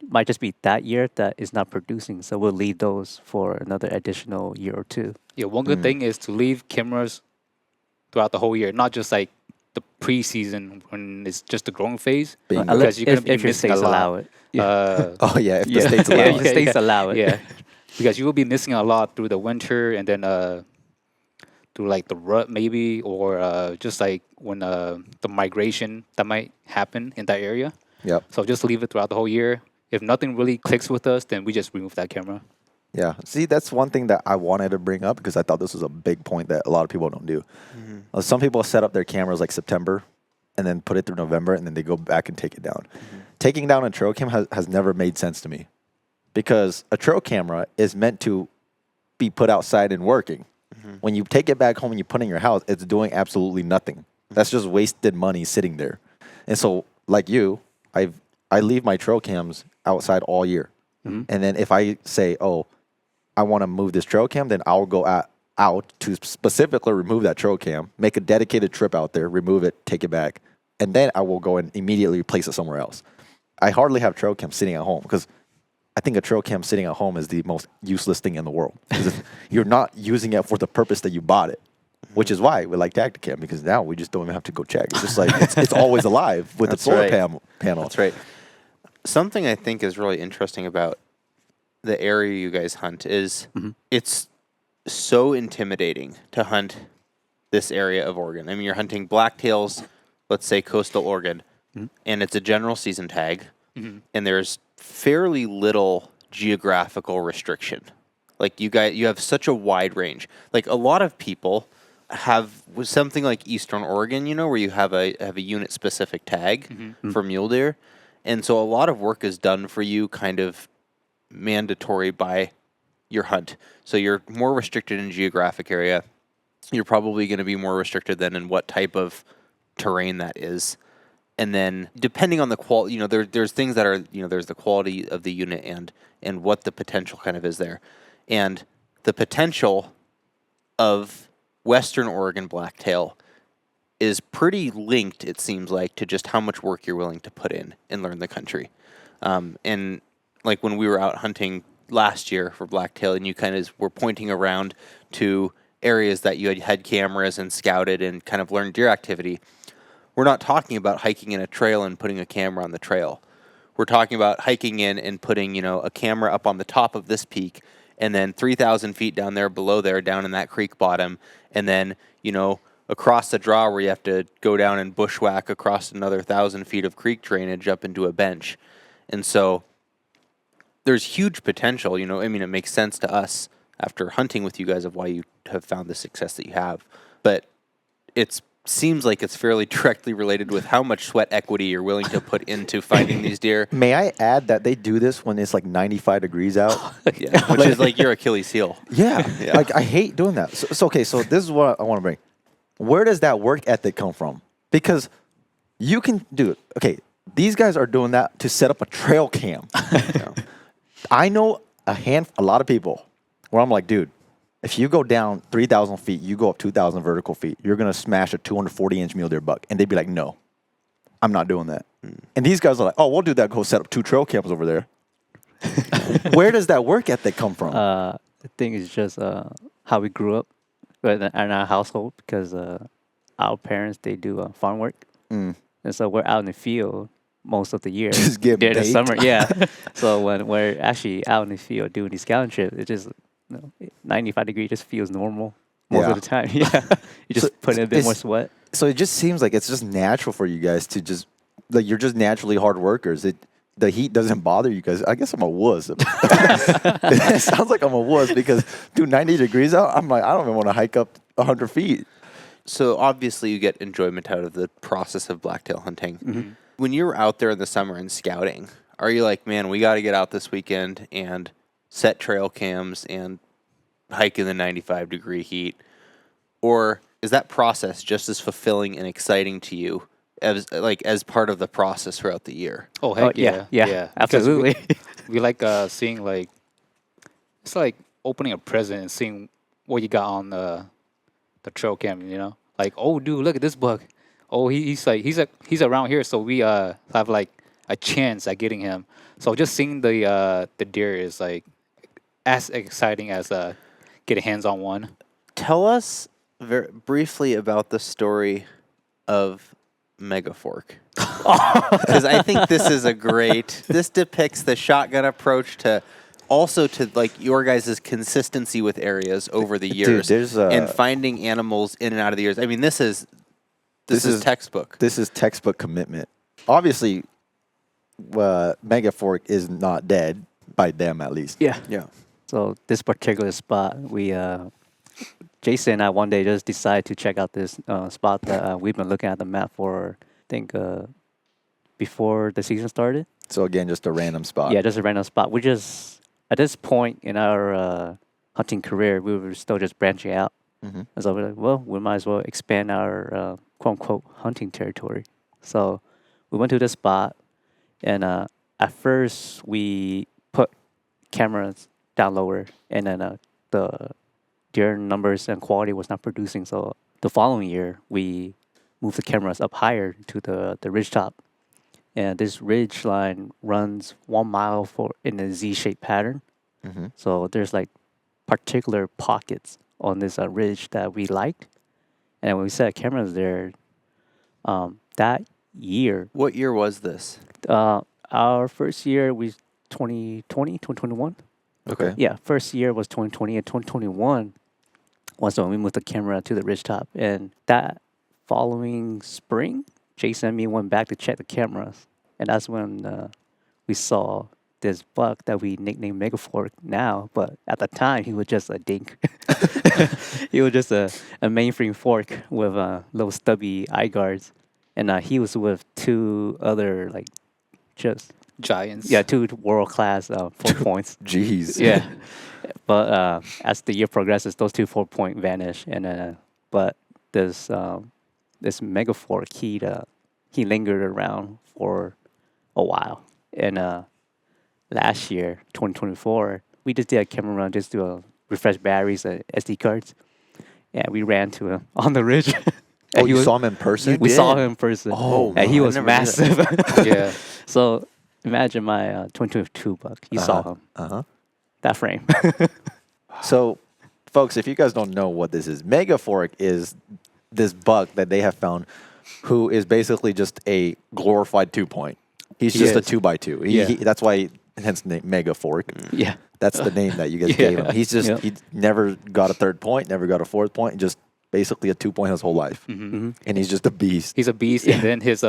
[SPEAKER 4] might just be that year that is not producing. So we'll leave those for another additional year or two.
[SPEAKER 2] Yeah, one good thing is to leave cameras throughout the whole year, not just like the preseason when it's just the growing phase.
[SPEAKER 3] Bingo.
[SPEAKER 2] Because you're going to be
[SPEAKER 4] if your
[SPEAKER 2] missing a
[SPEAKER 4] states
[SPEAKER 2] lot.
[SPEAKER 4] allow it.
[SPEAKER 3] Oh yeah, if the
[SPEAKER 4] Yeah.
[SPEAKER 3] states allow
[SPEAKER 4] Yeah,
[SPEAKER 3] it.
[SPEAKER 4] if the states allow it.
[SPEAKER 2] Yeah, because you will be missing a lot through the winter, and then through like the rut maybe, or just like when the migration that might happen in that area.
[SPEAKER 3] Yep.
[SPEAKER 2] So just leave it throughout the whole year. If nothing really clicks with us, then we just remove that camera.
[SPEAKER 3] Yeah. See, that's one thing that I wanted to bring up because I thought this was a big point that a lot of people don't do. Some people set up their cameras like September and then put it through November, and then they go back and take it down. Taking down a trail cam has never made sense to me because a trail camera is meant to be put outside and working. When you take it back home and you put it in your house, it's doing absolutely nothing. That's just wasted money sitting there. And so, like you, I leave my trail cams outside all year. And then if I say, oh, I want to move this trail cam, then I'll go out to specifically remove that trail cam, make a dedicated trip out there, remove it, take it back, and then I will go and immediately place it somewhere else. I hardly have trail cams sitting at home because I think a trail cam sitting at home is the most useless thing in the world. Because you're not using it for the purpose that you bought it, which is why we like Tacticam, because now we just don't even have to go check. It's just like it's always alive with the solar panel.
[SPEAKER 1] That's right. Something I think is really interesting about the area you guys hunt is it's so intimidating to hunt this area of Oregon. I mean, you're hunting blacktails, let's say coastal Oregon, and it's a general season tag, and there's fairly little geographical restriction. Like you have such a wide range. Like a lot of people have something like Eastern Oregon, where you have a unit specific tag for mule deer. And so a lot of work is done for you kind of mandatory by your hunt. So you're more restricted in geographic area. You're probably going to be more restricted than in what type of terrain that is. And then depending on the quality, there's things that are, there's the quality of the unit and what the potential kind of is there. And the potential of Western Oregon blacktail is pretty linked, it seems like, to just how much work you're willing to put in and learn the country. And like when we were out hunting last year for blacktail, and you kind of were pointing around to areas that you had cameras and scouted and kind of learned deer activity. We're not talking about hiking in a trail and putting a camera on the trail. We're talking about hiking in and putting, a camera up on the top of this peak, and then 3,000 feet down there below there, down in that creek bottom, and then, across the draw where you have to go down and bushwhack across another 1,000 feet of creek drainage up into a bench. And so there's huge potential, it makes sense to us after hunting with you guys of why you have found the success that you have. But it seems like it's fairly directly related with how much sweat equity you're willing to put into finding these deer.
[SPEAKER 3] May I add that they do this when it's like 95 degrees out?
[SPEAKER 1] Yeah, which is like your Achilles heel.
[SPEAKER 3] Yeah. Like I hate doing that. So okay, so this is what I want to bring. Where does that work ethic come from? Because you can do it. Okay, these guys are doing that to set up a trail cam. I know a lot of people where I'm like, dude, if you go down 3,000 feet, you go up 2,000 vertical feet, you're going to smash a 240-inch mule deer buck. And they'd be like, no, I'm not doing that. And these guys are like, oh, we'll do that. Go set up 2 trail cams over there. Where does that work ethic come from?
[SPEAKER 4] I think it's just how we grew up in our household because our parents, they do farm work. And so we're out in the field most of the year.
[SPEAKER 3] Just get
[SPEAKER 4] during the
[SPEAKER 3] baked.
[SPEAKER 4] summer, yeah. So when we're actually out in the field doing these scouting trips, it just 95 degree just feels normal most of the time. Yeah, you just put in a bit more sweat.
[SPEAKER 3] So it just seems like it's just natural for you guys to just like you're just naturally hard workers. The heat doesn't bother you guys. I guess I'm a wuss. It sounds like I'm a wuss because, dude, 90 degrees out, I'm like, I don't even want to hike up 100 feet.
[SPEAKER 1] So obviously you get enjoyment out of the process of blacktail hunting. When you're out there in the summer and scouting, are you like, man, we got to get out this weekend and set trail cams and hike in the 95 degree heat? Or is that process just as fulfilling and exciting to you as part of the process throughout the year?
[SPEAKER 2] Oh, heck
[SPEAKER 4] yeah,
[SPEAKER 2] Because
[SPEAKER 4] absolutely.
[SPEAKER 2] we like seeing it's like opening a present and seeing what you got on the trail cam, Like, oh, dude, look at this buck. Oh, he's around here, so we have like a chance at getting him. So just seeing the deer is like as exciting as getting hands on one.
[SPEAKER 1] Tell us very briefly about the story of Megafork. Because I think this is this depicts the shotgun approach to like your guys' consistency with areas over the years.
[SPEAKER 3] Dude,
[SPEAKER 1] and finding animals in and out of the years. I mean, this is textbook.
[SPEAKER 3] This is textbook commitment. Obviously, Megafork is not dead, by them at least.
[SPEAKER 4] Yeah.
[SPEAKER 1] Yeah.
[SPEAKER 4] So this particular spot, we Jason and I one day just decided to check out this spot that we've been looking at the map for, I think, before the season started.
[SPEAKER 3] So again, just a random spot.
[SPEAKER 4] Yeah, just a random spot. We just, at this point in our hunting career, we were still just branching out. And so we're like, well, we might as well expand our quote-unquote hunting territory. So we went to this spot, and at first we put cameras down lower, and then the deer numbers and quality was not producing. So the following year, we moved the cameras up higher to the ridge top. And this ridge line runs 1 mile in a Z-shaped pattern. So there's like particular pockets on this ridge that we liked. And when we set cameras there, that year.
[SPEAKER 1] What year was this?
[SPEAKER 4] Our first year was 2020, 2021.
[SPEAKER 3] Okay.
[SPEAKER 4] Yeah, first year was 2020, and 2021 was when we moved the camera to the ridge top. And that following spring, Jason and me went back to check the cameras. And that's when we saw this buck that we nicknamed Megafork now. But at the time, he was just a dink. He was just a mainframe fork with little stubby eye guards. And he was with 2 other, like, just...
[SPEAKER 2] Giants.
[SPEAKER 4] Yeah, 2 world-class 4 points.
[SPEAKER 3] Jeez.
[SPEAKER 4] Yeah. But as the year progresses, those 2 4-point vanish. And but this Megafork, he lingered around for a while. And last year, 2024, we just did a camera run just to refresh batteries and SD cards. And we ran to him on the ridge.
[SPEAKER 3] Oh, you saw him in person?
[SPEAKER 4] We saw him in person.
[SPEAKER 3] Oh,
[SPEAKER 4] and he was
[SPEAKER 1] I never knew
[SPEAKER 4] massive.
[SPEAKER 2] Yeah.
[SPEAKER 4] So Imagine my 2022 buck. You saw him.
[SPEAKER 3] Uh-huh.
[SPEAKER 4] That frame.
[SPEAKER 3] So, folks, if you guys don't know what this is, Mega Fork is this buck that they have found who is basically just a glorified 2-point. He's just a 2x2. That's why, hence the name Mega Fork.
[SPEAKER 4] Yeah.
[SPEAKER 3] That's the name that you guys gave him. He's just, he never got a 3rd point, never got a 4th point, just basically a 2-point his whole life.
[SPEAKER 2] Mm-hmm.
[SPEAKER 3] And he's just a beast.
[SPEAKER 2] He's a beast, and then he has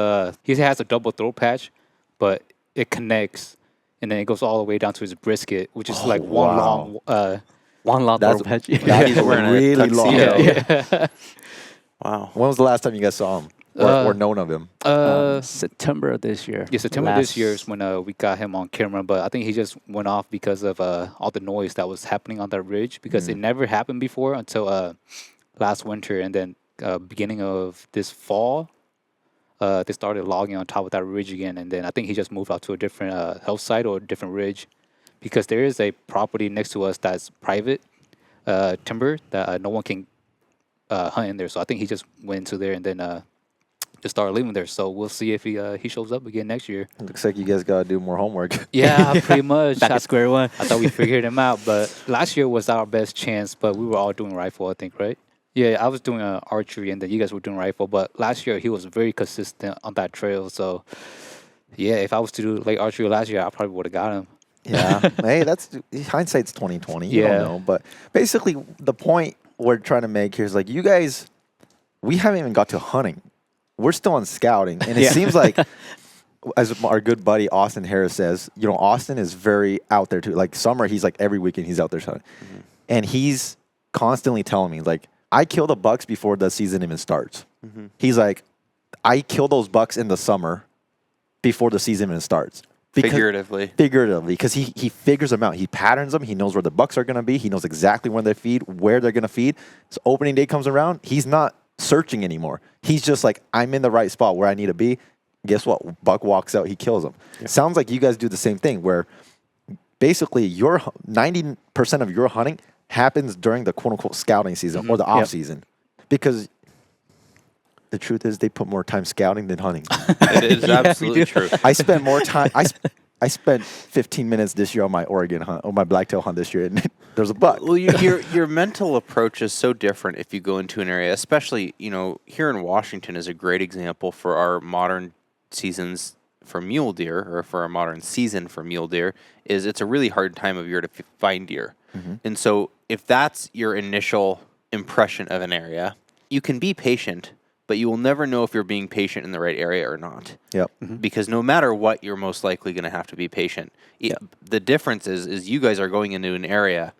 [SPEAKER 2] a double throw patch, but it connects, and then it goes all the way down to his brisket, which is like one long.
[SPEAKER 4] One long
[SPEAKER 3] That's-
[SPEAKER 4] throw patch.
[SPEAKER 3] That is
[SPEAKER 1] Wearing a
[SPEAKER 3] really long.
[SPEAKER 1] tuxedo.
[SPEAKER 2] Yeah.
[SPEAKER 1] Wow.
[SPEAKER 3] When was the last time you guys saw him or known of him?
[SPEAKER 4] September of this year.
[SPEAKER 2] Yeah, September this year is when we got him on camera, but I think he just went off because of all the noise that was happening on that ridge, because it never happened before until last winter, and then beginning of this fall, they started logging on top of that ridge again, and then I think he just moved out to a different health site or a different ridge, because there is a property next to us that's private timber that no one can hunt in there. So I think he just went into there and then just started living there. So we'll see if he shows up again next year.
[SPEAKER 3] Looks like you guys got to do more homework.
[SPEAKER 2] Yeah, pretty much.
[SPEAKER 4] Back at square one.
[SPEAKER 2] I thought we figured him out, but last year was our best chance. But we were all doing rifle, I think, right? Yeah, I was doing archery, and then you guys were doing rifle. But last year he was very consistent on that trail. So yeah, if I was to do like archery last year, I probably would have got him.
[SPEAKER 3] Yeah. Hey, that's hindsight's 2020. You
[SPEAKER 2] Yeah.
[SPEAKER 3] don't know. But basically, the point we're trying to make here is like, you guys, we haven't even got to hunting. We're still on scouting. And it seems like, as our good buddy Austin Harris says, you know, Austin is very out there too. Like summer, he's like every weekend he's out there hunting. And he's constantly telling me, like, I kill the bucks before the season even starts. He's like, I kill those bucks in the summer before the season even starts.
[SPEAKER 1] Figuratively,
[SPEAKER 3] Because he figures them out. He patterns them. He knows where the bucks are going to be. He knows exactly when they feed, where they're going to feed. So opening day comes around, he's not searching anymore. He's just like, I'm in the right spot where I need to be. Guess what? Buck walks out, he kills him. Yeah. Sounds like you guys do the same thing, where basically your 90% of your hunting happens during the quote unquote scouting season or the off season, because the truth is they put more time scouting than hunting.
[SPEAKER 1] it is absolutely true.
[SPEAKER 3] I spent more time. I spent 15 minutes this year on my Oregon hunt, or my blacktail hunt this year, and there's a buck.
[SPEAKER 1] Well, your mental approach is so different if you go into an area, especially, you know, here in Washington is a great example for our modern seasons for mule deer, or for our modern season for mule deer, is it's a really hard time of year to find deer. And so if that's your initial impression of an area, you can be patient, but you will never know if you're being patient in the right area or not.
[SPEAKER 3] Yep.
[SPEAKER 1] Because no matter what, you're most likely going to have to be patient. The difference is you guys are going into an area,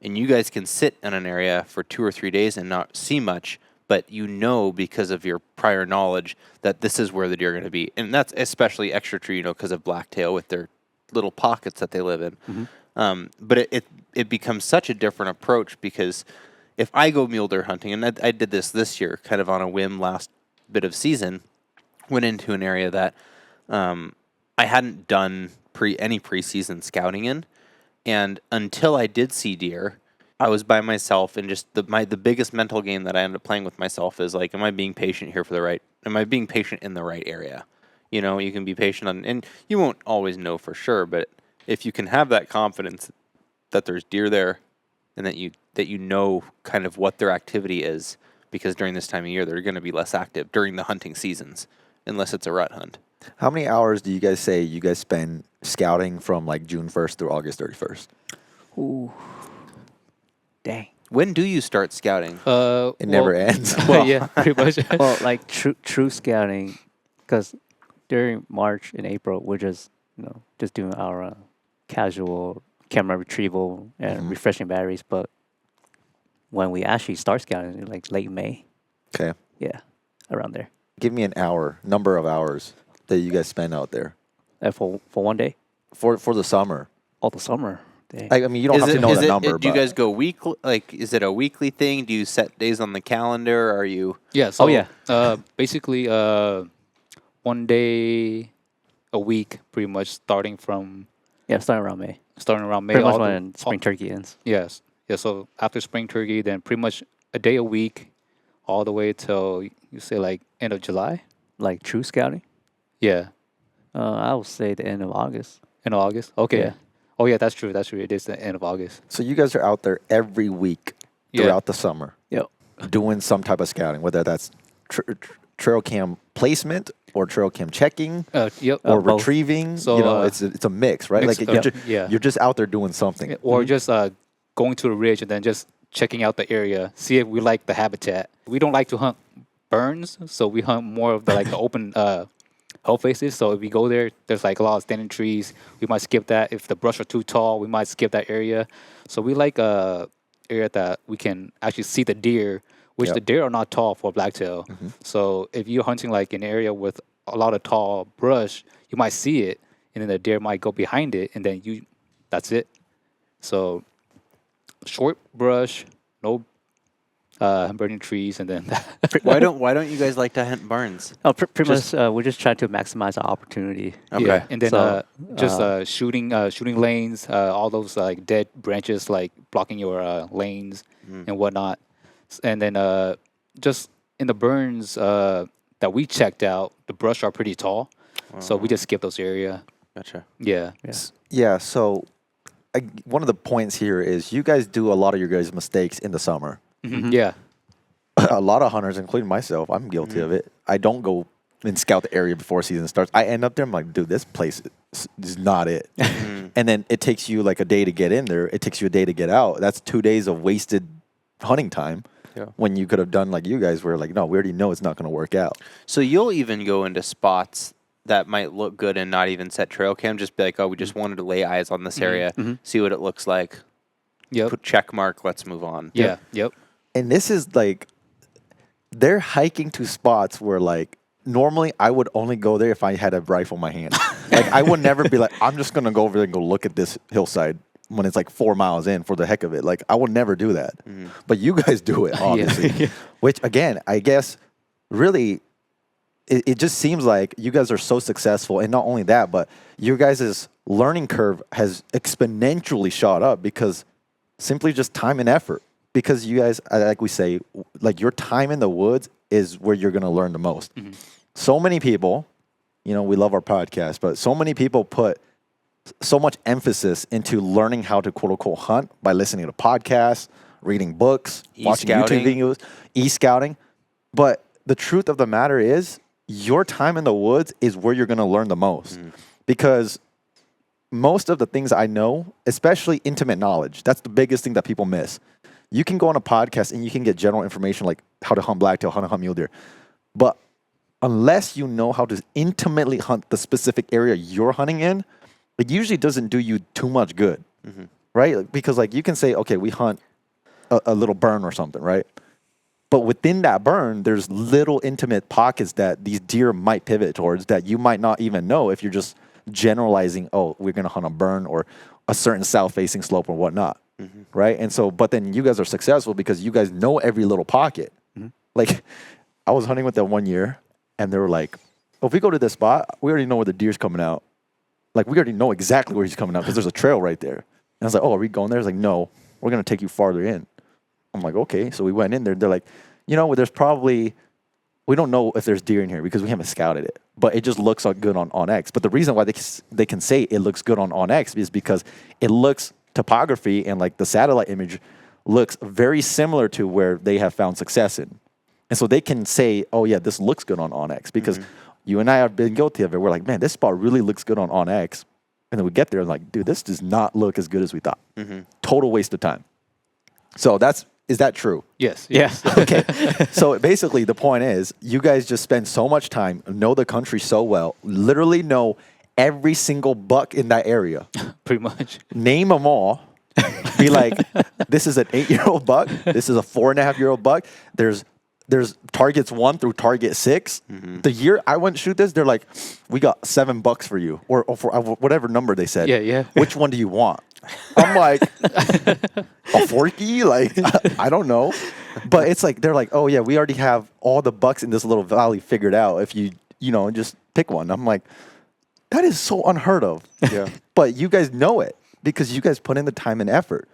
[SPEAKER 1] and you guys can sit in an area for 2 or 3 days and not see much, but you know, because of your prior knowledge, that this is where the deer are going to be. And that's especially extra true, you know, because of blacktail with their little pockets that they live in. But it becomes such a different approach, because if I go mule deer hunting, and I did this year kind of on a whim last bit of season, went into an area that I hadn't done any preseason scouting in, and until I did see deer, I was by myself, and just the biggest mental game that I ended up playing with myself is like, am I being patient here am I being patient in the right area? You know, you can be patient and you won't always know for sure, but if you can have that confidence that there's deer there, and that you know kind of what their activity is, because during this time of year they're going to be less active during the hunting seasons, unless it's a rut hunt.
[SPEAKER 3] How many hours do you guys say you guys spend scouting from like June 1st through August 31st?
[SPEAKER 4] Ooh. Dang.
[SPEAKER 1] When do you start scouting?
[SPEAKER 3] It never ends.
[SPEAKER 2] Well, yeah, pretty much.
[SPEAKER 4] Well, like true scouting, because during March and April we're just doing our casual camera retrieval and refreshing batteries. But when we actually start scouting, like late May.
[SPEAKER 3] Okay.
[SPEAKER 4] Yeah, around there.
[SPEAKER 3] Give me number of hours that you guys spend out there
[SPEAKER 4] For one day.
[SPEAKER 3] for the summer.
[SPEAKER 4] All the summer. Dang.
[SPEAKER 3] I mean, you don't have to know the number.
[SPEAKER 1] Do you
[SPEAKER 3] but
[SPEAKER 1] guys go weekly? Like, is it a weekly thing? Do you set days on the calendar? Are you?
[SPEAKER 2] Yeah. So,
[SPEAKER 4] Oh, yeah.
[SPEAKER 2] Basically, 1 day a week, pretty much starting around May.
[SPEAKER 4] Pretty much when spring turkey ends.
[SPEAKER 2] Yes. Yeah. So after spring turkey, then pretty much a day a week, all the way till you say like end of July.
[SPEAKER 4] Like true scouting.
[SPEAKER 2] Yeah.
[SPEAKER 4] I would say the end of August.
[SPEAKER 2] In August. Okay.
[SPEAKER 4] Yeah.
[SPEAKER 2] Oh yeah, that's true. That's true. It is the end of August.
[SPEAKER 3] So you guys are out there every week
[SPEAKER 2] Yeah.
[SPEAKER 3] throughout the summer
[SPEAKER 4] Yep.
[SPEAKER 3] doing some type of scouting, whether that's trail cam placement or trail cam checking
[SPEAKER 2] Yep.
[SPEAKER 3] or
[SPEAKER 4] both.
[SPEAKER 3] retrieving.
[SPEAKER 2] So,
[SPEAKER 3] you know, it's a mix, right?
[SPEAKER 2] mix
[SPEAKER 3] Like
[SPEAKER 2] of- yeah.
[SPEAKER 3] you're just out there doing something.
[SPEAKER 2] Or just going to the ridge and then just checking out the area, see if we like the habitat. We don't like to hunt burns, so we hunt more of the like the open hill faces. So if we go there, there's like a lot of standing trees. We might skip that. If the brush are too tall, we might skip that area. So we like a area that we can actually see the deer, which
[SPEAKER 3] Yep.
[SPEAKER 2] the deer are not tall for blacktail. So if you're hunting like an area with a lot of tall brush, you might see it, and then the deer might go behind it, and then that's it. So short brush, no burning trees, and then
[SPEAKER 1] Why don't you guys like to hunt barns?
[SPEAKER 4] Oh, pretty much, we're just trying to maximize our opportunity.
[SPEAKER 1] Okay.
[SPEAKER 2] yeah, and then
[SPEAKER 4] So,
[SPEAKER 2] shooting lanes, all those like dead branches like blocking your lanes and whatnot, and then just in the burns that we checked out, the brush are pretty tall, so we just skip those area.
[SPEAKER 1] Gotcha.
[SPEAKER 2] Yeah,
[SPEAKER 4] Yeah.
[SPEAKER 3] Yeah. So one of the points here is you guys do a lot of your guys' mistakes in the summer.
[SPEAKER 2] yeah,
[SPEAKER 3] A lot of hunters, including myself, I'm guilty of it. I don't go and scout the area before season starts. I end up there. I'm like, dude, this place is not it. And then it takes you like a day to get in there. It takes you a day to get out. That's 2 days of wasted hunting time.
[SPEAKER 1] Yeah.
[SPEAKER 3] When you could have done like you guys were like, no, we already know it's not going to work out.
[SPEAKER 1] So you'll even go into spots that might look good and not even set trail cam. Just be like, oh, we just wanted to lay eyes on this area, see what it looks like.
[SPEAKER 2] yep,
[SPEAKER 1] Put check mark. Let's move on.
[SPEAKER 2] yeah, yep.
[SPEAKER 3] And this is like, they're hiking to spots where like normally I would only go there if I had a rifle in my hand. Like I would never be like, I'm just going to go over there and go look at this hillside when it's like 4 miles in for the heck of it. Like I would never do that. But you guys do it, obviously. Which again, I guess really it just seems like you guys are so successful. And not only that, but your guys' learning curve has exponentially shot up because simply just time and effort. Because you guys, like we say, like your time in the woods is where you're going to learn the most. So many people, you know, we love our podcast, but so many people put so much emphasis into learning how to quote unquote hunt by listening to podcasts, reading books, watching YouTube videos, e-scouting. But the truth of the matter is your time in the woods is where you're going to learn the most. Because most of the things I know, especially intimate knowledge, that's the biggest thing that people miss. You can go on a podcast and you can get general information like how to hunt blacktail, how to hunt mule deer. But unless you know how to intimately hunt the specific area you're hunting in, it usually doesn't do you too much good, right? Like, because like you can say, okay, we hunt a little burn or something, right? But within that burn, there's little intimate pockets that these deer might pivot towards that you might not even know if you're just generalizing, oh, we're going to hunt a burn or a certain south-facing slope or whatnot. Right. And so, but then you guys are successful because you guys know every little pocket. Like, I was hunting with them 1 year and they were like, oh, if we go to this spot, we already know where the deer's coming out. Like, we already know exactly where he's coming out because there's a trail right there. And I was like, oh, are we going there? It's like, no, we're going to take you farther in. I'm like, okay. So we went in there. They're like, you know, there's probably, we don't know if there's deer in here because we haven't scouted it, but it just looks good on X. But the reason why they can say it looks good on X is because it looks topography and like the satellite image looks very similar to where they have found success in. And so they can say, oh yeah, this looks good on X because you and I have been guilty of it. We're like, man, this spot really looks good on X. And then we get there and like, dude, this does not look as good as we thought. Total waste of time. So is that true?
[SPEAKER 2] Yes.
[SPEAKER 4] Yes.
[SPEAKER 3] Okay. So basically the point is you guys just spend so much time, know the country so well, literally know every single buck in that area.
[SPEAKER 2] Pretty much.
[SPEAKER 3] Name them all. Be like, this is an 8-year-old buck. This is a 4.5-year-old buck. There's targets 1 through target 6. The year I went to shoot this, they're like, we got 7 bucks for you, or for whatever number they said.
[SPEAKER 2] Yeah.
[SPEAKER 3] Which one do you want? I'm like, a forky? Like, I don't know. But it's like, they're like, oh yeah, we already have all the bucks in this little valley figured out. If you just pick one. I'm like, that is so unheard of.
[SPEAKER 1] Yeah.
[SPEAKER 3] But you guys know it because you guys put in the time and effort.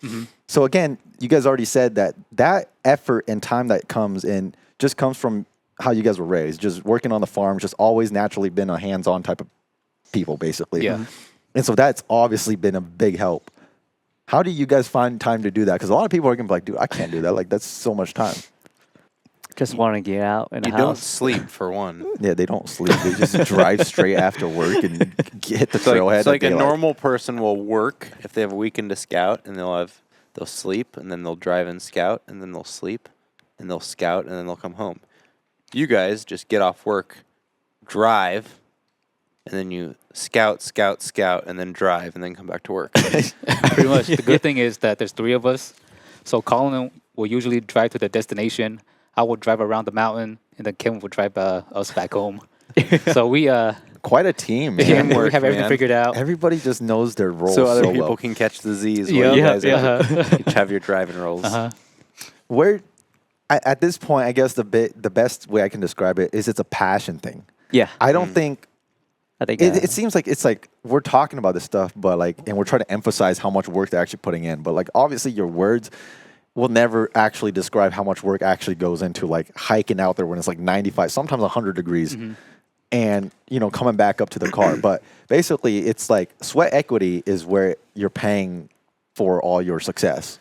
[SPEAKER 3] So again, you guys already said that effort and time that comes in just comes from how you guys were raised, just working on the farm, just always naturally been a hands-on type of people, basically.
[SPEAKER 2] Yeah.
[SPEAKER 3] And so that's obviously been a big help. How do you guys find time to do that? Because a lot of people are going to be like, dude, I can't do that. Like, that's so much time.
[SPEAKER 4] Just want to get out in the
[SPEAKER 1] You don't
[SPEAKER 4] house.
[SPEAKER 1] sleep for one.
[SPEAKER 3] Yeah, they don't sleep. They just drive straight after work and hit the trailhead.
[SPEAKER 1] It's like
[SPEAKER 3] at
[SPEAKER 1] a
[SPEAKER 3] daylight.
[SPEAKER 1] normal person will work if they have a weekend to scout, and they'll sleep, and then they'll drive and scout, and then they'll sleep, and they'll scout, and then they'll come home. You guys just get off work, drive, and then you scout, and then drive, and then come back to work.
[SPEAKER 2] Pretty much. The good thing is that there's 3 of us. So Colin will usually drive to the destination. I will drive around the mountain, and then Kevin will drive us back home. So we
[SPEAKER 3] Quite a team, man.
[SPEAKER 2] we
[SPEAKER 1] Teamwork,
[SPEAKER 2] have everything
[SPEAKER 1] man.
[SPEAKER 2] figured out.
[SPEAKER 3] Everybody just knows their role
[SPEAKER 1] So other people
[SPEAKER 3] well.
[SPEAKER 1] can catch the Z's
[SPEAKER 2] Yeah,
[SPEAKER 1] while you
[SPEAKER 2] yeah,
[SPEAKER 1] guys
[SPEAKER 2] yeah.
[SPEAKER 1] each have your driving roles.
[SPEAKER 3] Where, at this point, I guess the best way I can describe it is it's a passion thing.
[SPEAKER 4] Yeah.
[SPEAKER 3] I don't think
[SPEAKER 4] I think
[SPEAKER 3] it seems like it's like we're talking about this stuff, but like, and we're trying to emphasize how much work they're actually putting in. But like, obviously, your words will never actually describe how much work actually goes into like hiking out there when it's like 95, sometimes 100 degrees, and coming back up to the car. But basically, it's like sweat equity is where you're paying for all your success.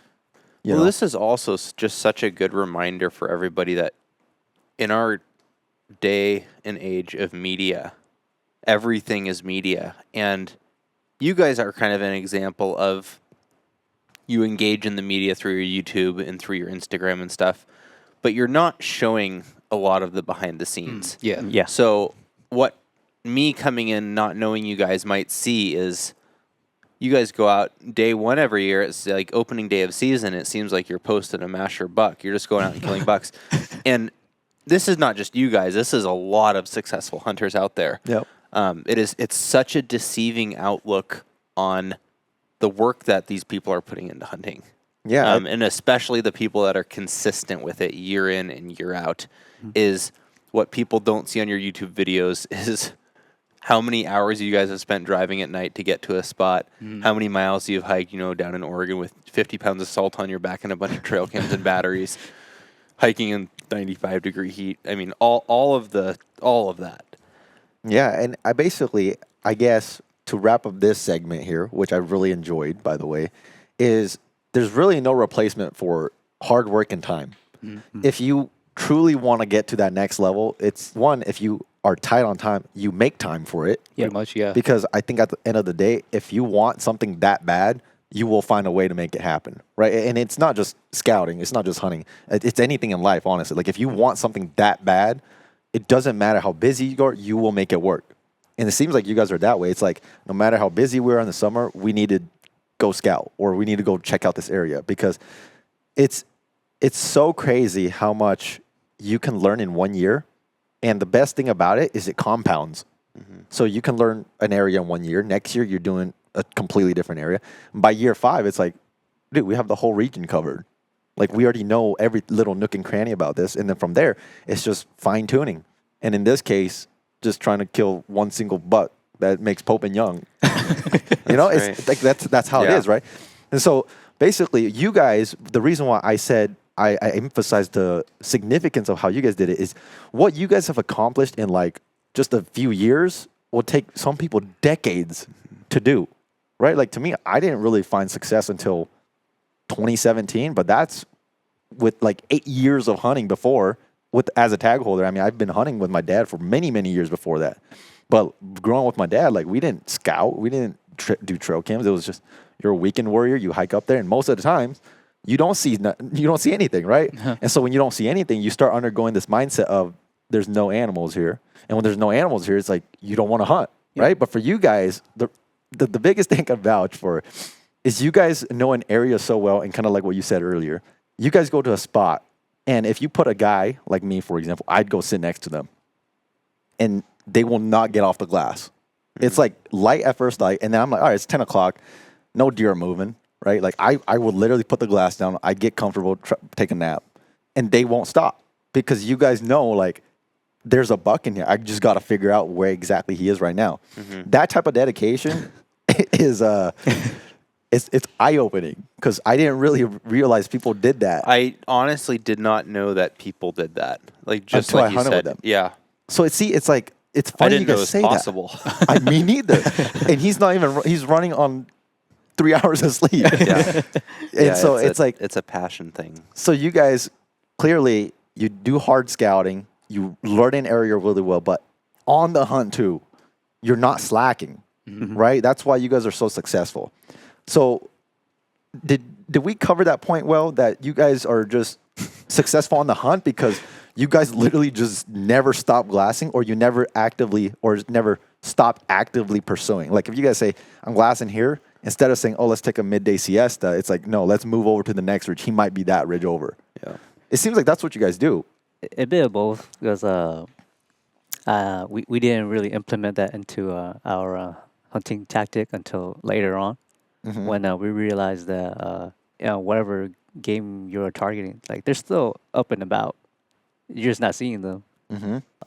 [SPEAKER 3] You
[SPEAKER 1] Well,
[SPEAKER 3] know?
[SPEAKER 1] this is also just such a good reminder for everybody that in our day and age of media, everything is media. And you guys are kind of an example of you engage in the media through your YouTube and through your Instagram and stuff, but you're not showing a lot of the behind the scenes.
[SPEAKER 2] Yeah.
[SPEAKER 4] Yeah.
[SPEAKER 1] So what me coming in not knowing you guys might see is you guys go out day 1 every year. It's like opening day of season. It seems like you're posting a masher buck. You're just going out and killing bucks. And this is not just you guys. This is a lot of successful hunters out there.
[SPEAKER 3] Yep.
[SPEAKER 1] It's such a deceiving outlook on the work that these people are putting into hunting.
[SPEAKER 3] Yeah.
[SPEAKER 1] And especially the people that are consistent with it year in and year out is what people don't see on your YouTube videos is how many hours you guys have spent driving at night to get to a spot, how many miles you've hiked, down in Oregon with 50 pounds of salt on your back and a bunch of trail cams and batteries, hiking in 95-degree heat. I mean, all of that.
[SPEAKER 3] Yeah, and I guess to wrap up this segment here, which I really enjoyed, by the way, is there's really no replacement for hard work and time. If you truly want to get to that next level, it's one, if you are tight on time, you make time for it.
[SPEAKER 2] Pretty much, yeah.
[SPEAKER 3] Because I think at the end of the day, if you want something that bad, you will find a way to make it happen, right? And it's not just scouting. It's not just hunting. It's anything in life, honestly. Like, if you want something that bad, it doesn't matter how busy you are, you will make it work. And it seems like you guys are that way. It's like, no matter how busy we are in the summer, we need to go scout or we need to go check out this area, because it's so crazy how much you can learn in 1 year. And the best thing about it is it compounds. So you can learn an area in 1 year. Next year, you're doing a completely different area. And by year 5, it's like, dude, we have the whole region covered. Like, we already know every little nook and cranny about this. And then from there, it's just fine tuning. And in this case, just trying to kill one single buck that makes Pope and Young. It's like that's how it is, right? And so basically, you guys, the reason why I said I emphasize the significance of how you guys did it is what you guys have accomplished in like just a few years will take some people decades to do, right? Like, to me, I didn't really find success until 2017, but that's with like 8 years of hunting before as a tag holder. I mean, I've been hunting with my dad for many, many years before that. But growing with my dad, like, we didn't scout, we didn't do trail cams. It was just, you're a weekend warrior, you hike up there, and most of the times you don't see anything, right? And so when you don't see anything, you start undergoing this mindset of there's no animals here. And when there's no animals here, it's like you don't want to hunt, right? But for you guys, the biggest thing I can vouch for is you guys know an area so well, and kind of like what you said earlier, you guys go to a spot, and if you put a guy like me, for example, I'd go sit next to them, and they will not get off the glass. It's like light at first light, and then I'm like, all right, it's 10 o'clock, no deer are moving, right? Like, I would literally put the glass down, I get comfortable, take a nap, and they won't stop because you guys know, like, there's a buck in here. I just got to figure out where exactly he is right now. That type of dedication is it's eye-opening, because I didn't really realize people did that.
[SPEAKER 1] I honestly did not know that people did that. Like, just
[SPEAKER 3] Until
[SPEAKER 1] like
[SPEAKER 3] I
[SPEAKER 1] you
[SPEAKER 3] hunted
[SPEAKER 1] said.
[SPEAKER 3] with them.
[SPEAKER 1] Yeah.
[SPEAKER 3] So it's like it's
[SPEAKER 1] I
[SPEAKER 3] funny
[SPEAKER 1] didn't
[SPEAKER 3] you
[SPEAKER 1] know it
[SPEAKER 3] guys
[SPEAKER 1] was
[SPEAKER 3] say
[SPEAKER 1] possible.
[SPEAKER 3] that. Me neither. And he's not even. He's running on 3 hours of sleep.
[SPEAKER 1] Yeah.
[SPEAKER 3] And so it's like,
[SPEAKER 1] it's a passion thing.
[SPEAKER 3] so you guys clearly you do hard scouting, you learn an area really well, but on the hunt too, you're not slacking, right? That's why you guys are so successful. So did we cover that point well, that you guys are just successful on the hunt because you guys literally just never stop glassing, or you never actively or never stop actively pursuing? Like if you guys say, I'm glassing here, instead of saying, oh, let's take a midday siesta, it's like, no, let's move over to the next ridge. He might be that ridge over.
[SPEAKER 1] Yeah.
[SPEAKER 3] It seems like that's what you guys do.
[SPEAKER 4] A bit of both, because we didn't really implement that into our hunting tactic until later on, when we realized that whatever game you're targeting, like they're still up and about. You're just not seeing them.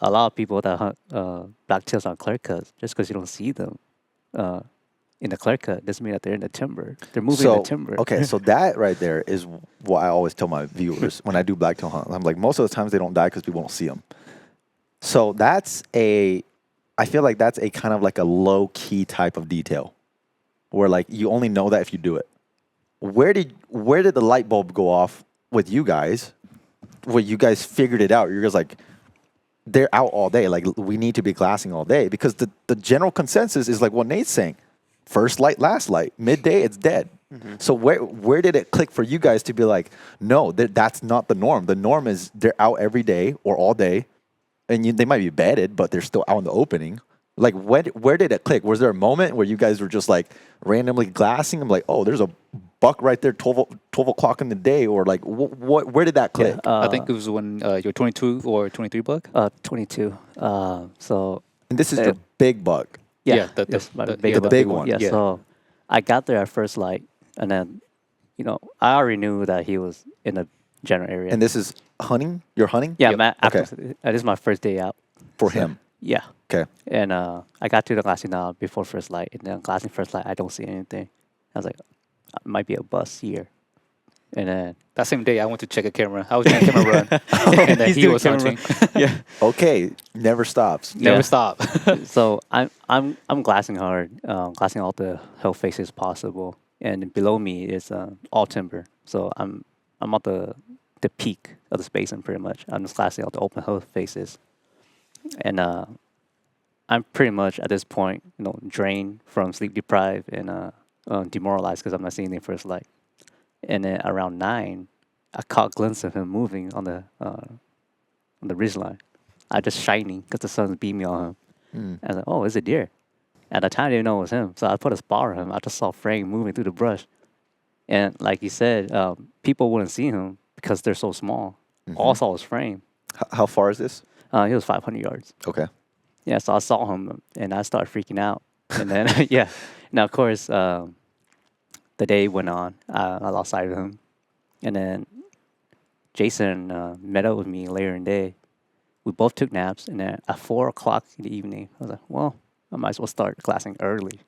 [SPEAKER 4] A lot of people that hunt blacktails on clear cuts, just because you don't see them in the clear cut doesn't mean that they're in the timber. They're moving in the timber.
[SPEAKER 3] Okay, so that right there is what I always tell my viewers when I do blacktail hunt. I'm like, most of the times they don't die because people don't see them. So I feel like that's a kind of like a low key type of detail, where like you only know that if you do it. Where did the light bulb go off with you guys? Where you guys figured it out? You're just like, they're out all day. Like, we need to be glassing all day, because the general consensus is like what Nate's saying. First light, last light. Midday, it's dead. So where did it click for you guys to be like, no, that's not the norm. The norm is they're out every day or all day, and they might be bedded, but they're still out in the opening. Like, where did it click? Was there a moment where you guys were just like randomly glassing? I'm like, oh, there's a buck right there, 12 o'clock in the day, or like, where did that click?
[SPEAKER 2] I think it was when your 22 or 23 buck.
[SPEAKER 4] 22. So
[SPEAKER 3] And this is the big buck.
[SPEAKER 2] Yeah, the
[SPEAKER 3] big one.
[SPEAKER 4] Yeah,
[SPEAKER 2] Yeah.
[SPEAKER 4] so I got there at first light, and then, I already knew that he was in the general area.
[SPEAKER 3] And this is hunting? You're hunting?
[SPEAKER 4] yeah,
[SPEAKER 2] Yep.
[SPEAKER 4] this is my first day out.
[SPEAKER 3] For him.
[SPEAKER 4] Yeah.
[SPEAKER 3] Okay.
[SPEAKER 4] And I got to the glassing now before first light, and then glassing first light, I don't see anything. I was like, might be a bus here. And then
[SPEAKER 2] That same day, I went to check a camera. I was doing a camera run, and then
[SPEAKER 4] He's
[SPEAKER 2] he
[SPEAKER 4] doing
[SPEAKER 2] was
[SPEAKER 4] camera
[SPEAKER 2] hunting.
[SPEAKER 3] Okay. Never stops.
[SPEAKER 2] Never
[SPEAKER 4] Yeah.
[SPEAKER 2] stop.
[SPEAKER 4] so I'm glassing hard, glassing all the hill faces possible, and below me is all timber. So I'm at the peak of the spacing pretty much. I'm just glassing all the open hill faces, and I'm pretty much at this point, drained from sleep deprived and demoralized because I'm not seeing the first light. And then around 9, I caught a glimpse of him moving on the ridge line. I just shining because the sun's beaming on him. I was like, oh, it's a deer. At the time, I didn't know it was him. So I put a spot on him. I just saw Frank moving through the brush. And like you said, people wouldn't see him because they're so small. All I saw was Frank.
[SPEAKER 3] How far is this?
[SPEAKER 4] He was 500 yards.
[SPEAKER 3] Okay.
[SPEAKER 4] Yeah, so I saw him, and I started freaking out. And then, yeah. Now, of course, the day went on. I lost sight of him. And then Jason met up with me later in the day. We both took naps. And then at 4 o'clock in the evening, I was like, well, I might as well start glassing early.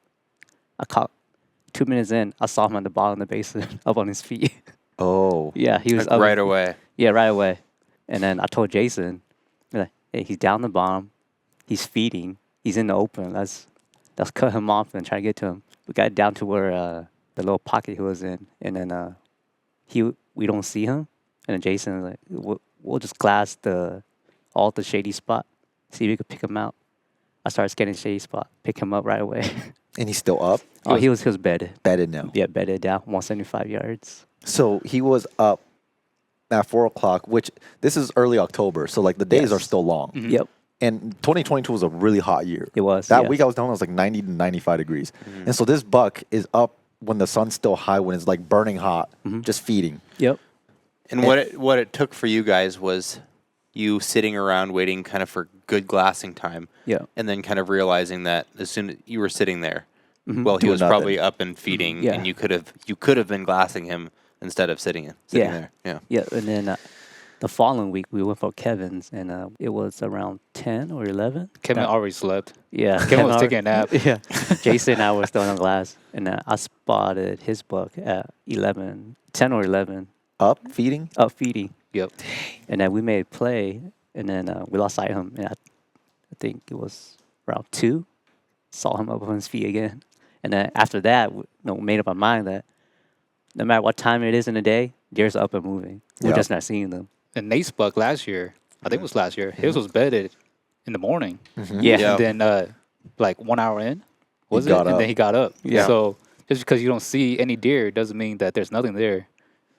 [SPEAKER 4] I caught 2 minutes in. I saw him at the bottom of the basin, up on his feet.
[SPEAKER 3] Oh.
[SPEAKER 4] Yeah, he was
[SPEAKER 1] Like
[SPEAKER 4] up
[SPEAKER 1] right away.
[SPEAKER 4] Yeah, right away. And then I told Jason, like, hey, he's down the bottom. He's feeding. He's in the open. Let's cut him off and try to get to him. We got down to where the little pocket he was in, and then we don't see him. And then Jason was like, we'll just glass all the shady spot, see if we could pick him out. I started scanning shady spot, pick him up right away.
[SPEAKER 3] And he's still up?
[SPEAKER 4] He was bedded.
[SPEAKER 3] Bedded now.
[SPEAKER 4] Yeah, bedded down, 175 yards.
[SPEAKER 3] So he was up at 4 o'clock, which this is early October. So like the days
[SPEAKER 4] Yes.
[SPEAKER 3] are still long.
[SPEAKER 4] Yep,
[SPEAKER 3] And 2022 was a really hot year.
[SPEAKER 4] it was.
[SPEAKER 3] That
[SPEAKER 4] yes.
[SPEAKER 3] week I was down, it was like 90 to 95 degrees. And so this buck is up when the sun's still high, when it's like burning hot, just feeding.
[SPEAKER 4] Yep.
[SPEAKER 1] And what it took for you guys was you sitting around waiting kind of for good glassing time.
[SPEAKER 4] Yeah.
[SPEAKER 1] And then kind of realizing that as soon as you were sitting there, well, he
[SPEAKER 3] Doing
[SPEAKER 1] was
[SPEAKER 3] nothing.
[SPEAKER 1] probably up and feeding,
[SPEAKER 4] Yeah.
[SPEAKER 1] and you could have been glassing him instead of sitting
[SPEAKER 4] Yeah.
[SPEAKER 1] there. Yeah.
[SPEAKER 4] Yeah, and then the following week we went for Kevin's, and it was around 10 or 11.
[SPEAKER 2] Kevin
[SPEAKER 4] That-
[SPEAKER 2] already slept.
[SPEAKER 4] Yeah,
[SPEAKER 2] Kevin was taking a nap.
[SPEAKER 4] Yeah, Jason and I were still on glass, and I spotted his buck at 10 or 11,
[SPEAKER 3] Up, feeding?
[SPEAKER 4] up feeding,
[SPEAKER 2] Yep.
[SPEAKER 4] and then we made a play, and then we lost sight of him, and I think it was round 2. Saw him up on his feet again. And then after that, made up our mind that no matter what time it is in the day, deer's up and moving. We're
[SPEAKER 3] Yeah.
[SPEAKER 4] just not seeing them.
[SPEAKER 2] And Nate's buck last year, I think it was last year, his was bedded in the morning.
[SPEAKER 4] Yeah.
[SPEAKER 1] Yeah.
[SPEAKER 2] And then like 1 hour in, was it?
[SPEAKER 3] got
[SPEAKER 2] And
[SPEAKER 3] up.
[SPEAKER 2] then he got up.
[SPEAKER 4] Yeah.
[SPEAKER 2] So just because you don't see any deer doesn't mean that there's nothing there.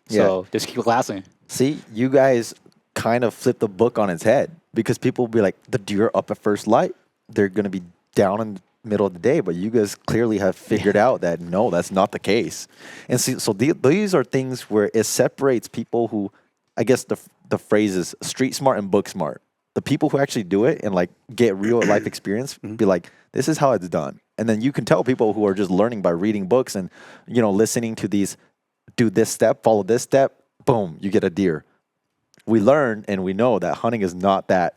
[SPEAKER 2] So just keep glassing.
[SPEAKER 3] See, you guys kind of flip the book on its head because people will be like, the deer up at first light, they're going to be down in the middle of the day. But you guys clearly have figured out that no, that's not the case. And so these are things where it separates people who, I guess the phrase is street smart and book smart. The people who actually do it and like get real life experience be like, this is how it's done. And then you can tell people who are just learning by reading books and, listening to these, do this step, follow this step, boom, you get a deer. We learn and we know that hunting is not that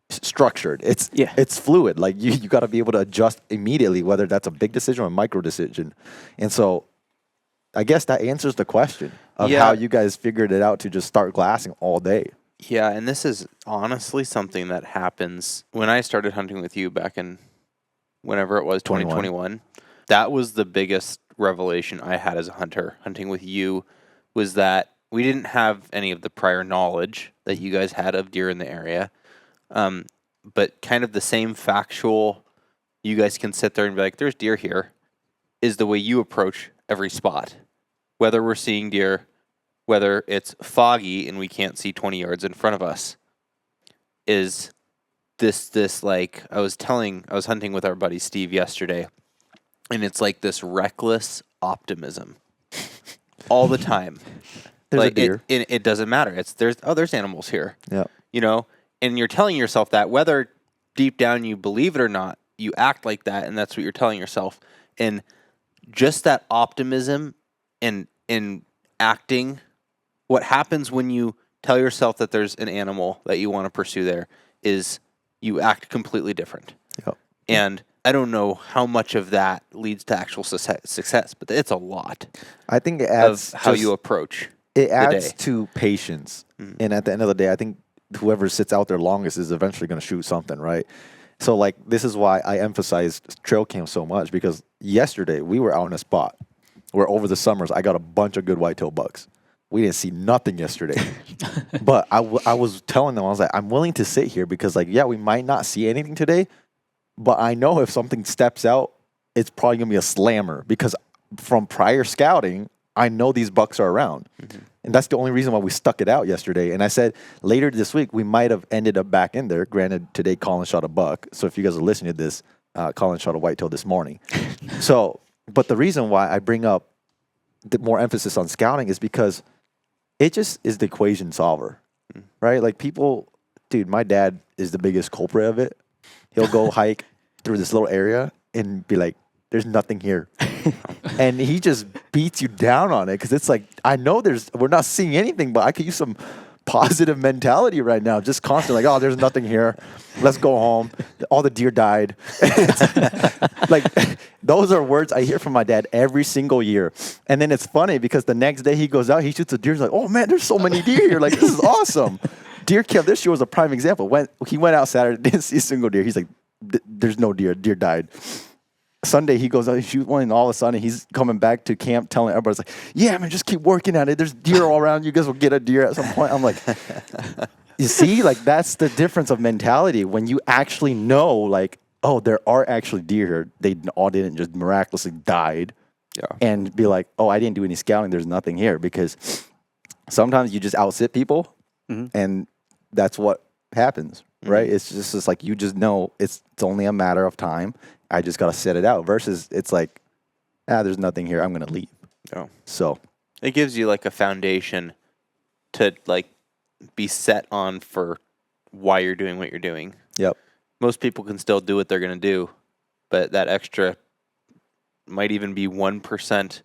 [SPEAKER 3] structured. It's fluid. Like you got to be able to adjust immediately, whether that's a big decision or a micro decision. And so I guess that answers the question of how you guys figured it out to just start glassing all day.
[SPEAKER 1] Yeah, and this is honestly something that happens when I started hunting with you back in whenever it was, 2021. That was the biggest revelation I had as a hunter, hunting with you, was that we didn't have any of the prior knowledge that you guys had of deer in the area. But kind of the same factual, you guys can sit there and be like, there's deer here, is the way you approach every spot. Whether we're seeing deer, whether it's foggy and we can't see 20 yards in front of us, is this like, I was hunting with our buddy Steve yesterday, and it's like this reckless optimism all the time.
[SPEAKER 3] There's
[SPEAKER 1] like
[SPEAKER 3] a deer.
[SPEAKER 1] It doesn't matter. There's animals here.
[SPEAKER 3] Yeah.
[SPEAKER 1] And you're telling yourself that, whether deep down you believe it or not, you act like that, and that's what you're telling yourself. And just that optimism and acting, what happens when you tell yourself that there's an animal that you want to pursue there is you act completely different.
[SPEAKER 3] Yep.
[SPEAKER 1] And I don't know how much of that leads to actual success, but it's a lot.
[SPEAKER 3] I think it adds
[SPEAKER 1] of how you approach
[SPEAKER 3] it
[SPEAKER 1] the
[SPEAKER 3] adds
[SPEAKER 1] day.
[SPEAKER 3] to patience. And at the end of the day, I think whoever sits out there longest is eventually going to shoot something, right? So like this is why I emphasized trail cam so much, because yesterday we were out in a spot where over the summers I got a bunch of good whitetail bucks. We didn't see nothing yesterday. But I was telling them, I was like, I'm willing to sit here because like, yeah, we might not see anything today, but I know if something steps out, it's probably going to be a slammer because from prior scouting, I know these bucks are around. And that's the only reason why we stuck it out yesterday. And I said later this week, we might have ended up back in there. Granted, today Colin shot a buck. So if you guys are listening to this, Colin shot a whitetail this morning. But the reason why I bring up the more emphasis on scouting is because it just is the equation solver, right? Like people, dude, my dad is the biggest culprit of it. He'll go hike through this little area and be like, there's nothing here. And he just beats you down on it because it's like, I know we're not seeing anything, but I could use some positive mentality right now. Just constantly like, oh, there's nothing here. Let's go home. All the deer died. Like, those are words I hear from my dad every single year. And then it's funny because the next day he goes out, he shoots a deer. He's like, oh man, there's so many deer here. Like, this is awesome. Deer camp this year was a prime example. He went out Saturday, didn't see a single deer. He's like, there's no deer. Deer died. Sunday, he goes out, he shoots one, and all of a sudden, he's coming back to camp telling everybody, like, yeah, man, just keep working at it. There's deer all around. You guys will get a deer at some point. I'm like, you see, like, that's the difference of mentality. When you actually know, like, oh, there are actually deer here. They all didn't just miraculously died.
[SPEAKER 1] Yeah.
[SPEAKER 3] And be like, oh, I didn't do any scouting. There's nothing here. Because sometimes you just outsit people, and that's what happens, right? It's just like you just know it's only a matter of time. I just got to set it out versus it's like, there's nothing here. I'm going to leave.
[SPEAKER 1] Yeah.
[SPEAKER 3] So
[SPEAKER 1] It gives you like a foundation to like be set on for why you're doing what you're doing.
[SPEAKER 3] Yep.
[SPEAKER 1] Most people can still do what they're going to do, but that extra might even be 1%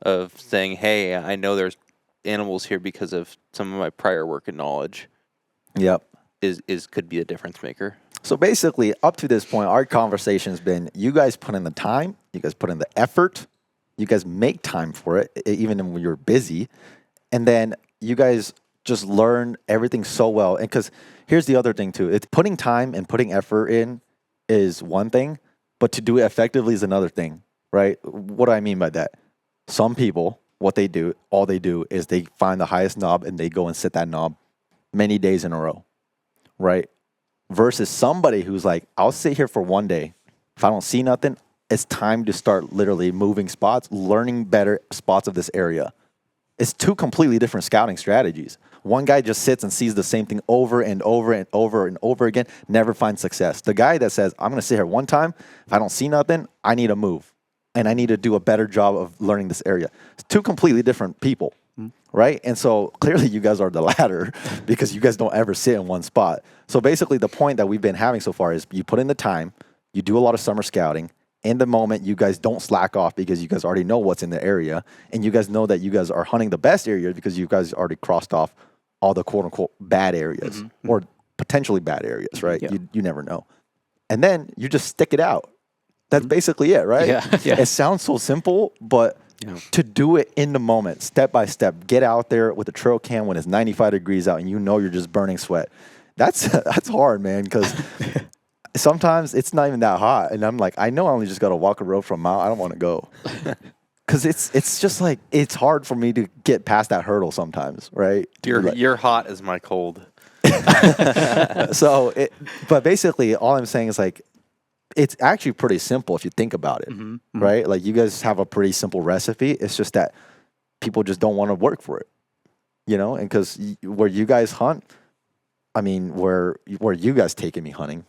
[SPEAKER 1] of saying, hey, I know there's animals here because of some of my prior work and knowledge.
[SPEAKER 3] Yep.
[SPEAKER 1] Could be a difference maker.
[SPEAKER 3] So basically, up to this point, our conversation has been, you guys put in the time, you guys put in the effort, you guys make time for it, even when you're busy, and then you guys just learn everything so well. And because here's the other thing too, it's putting time and putting effort in is one thing, but to do it effectively is another thing, right? What do I mean by that? Some people, what they do, all they do is they find the highest knob and they go and sit that knob many days in a row, right? Versus somebody who's like, I'll sit here for one day. If I don't see nothing, it's time to start literally moving spots, learning better spots of this area. It's two completely different scouting strategies. One guy just sits and sees the same thing over and over and over and over again, never finds success. The guy that says, I'm going to sit here one time, if I don't see nothing, I need to move. And I need to do a better job of learning this area. It's two completely different people, right? And so clearly you guys are the latter because you guys don't ever sit in one spot. So basically the point that we've been having so far is you put in the time, you do a lot of summer scouting. In the moment, you guys don't slack off because you guys already know what's in the area. And you guys know that you guys are hunting the best areas because you guys already crossed off all the quote unquote bad areas or potentially bad areas, right?
[SPEAKER 2] Yeah.
[SPEAKER 3] You never know. And then you just stick it out. That's basically it, right?
[SPEAKER 2] Yeah.
[SPEAKER 3] It sounds so simple, but to do it in the moment, step by step, get out there with a trail cam when it's 95 degrees out and you know you're just burning sweat. That's hard, man, because sometimes it's not even that hot. And I'm like, I know I only just got to walk a road for a mile. I don't want to go. Because it's just like, it's hard for me to get past that hurdle sometimes, right?
[SPEAKER 1] You're hot as my cold.
[SPEAKER 3] But basically, all I'm saying is like, it's actually pretty simple if you think about it, right? Like you guys have a pretty simple recipe. It's just that people just don't want to work for it, and because where you guys hunt, I mean, where you guys taking me hunting,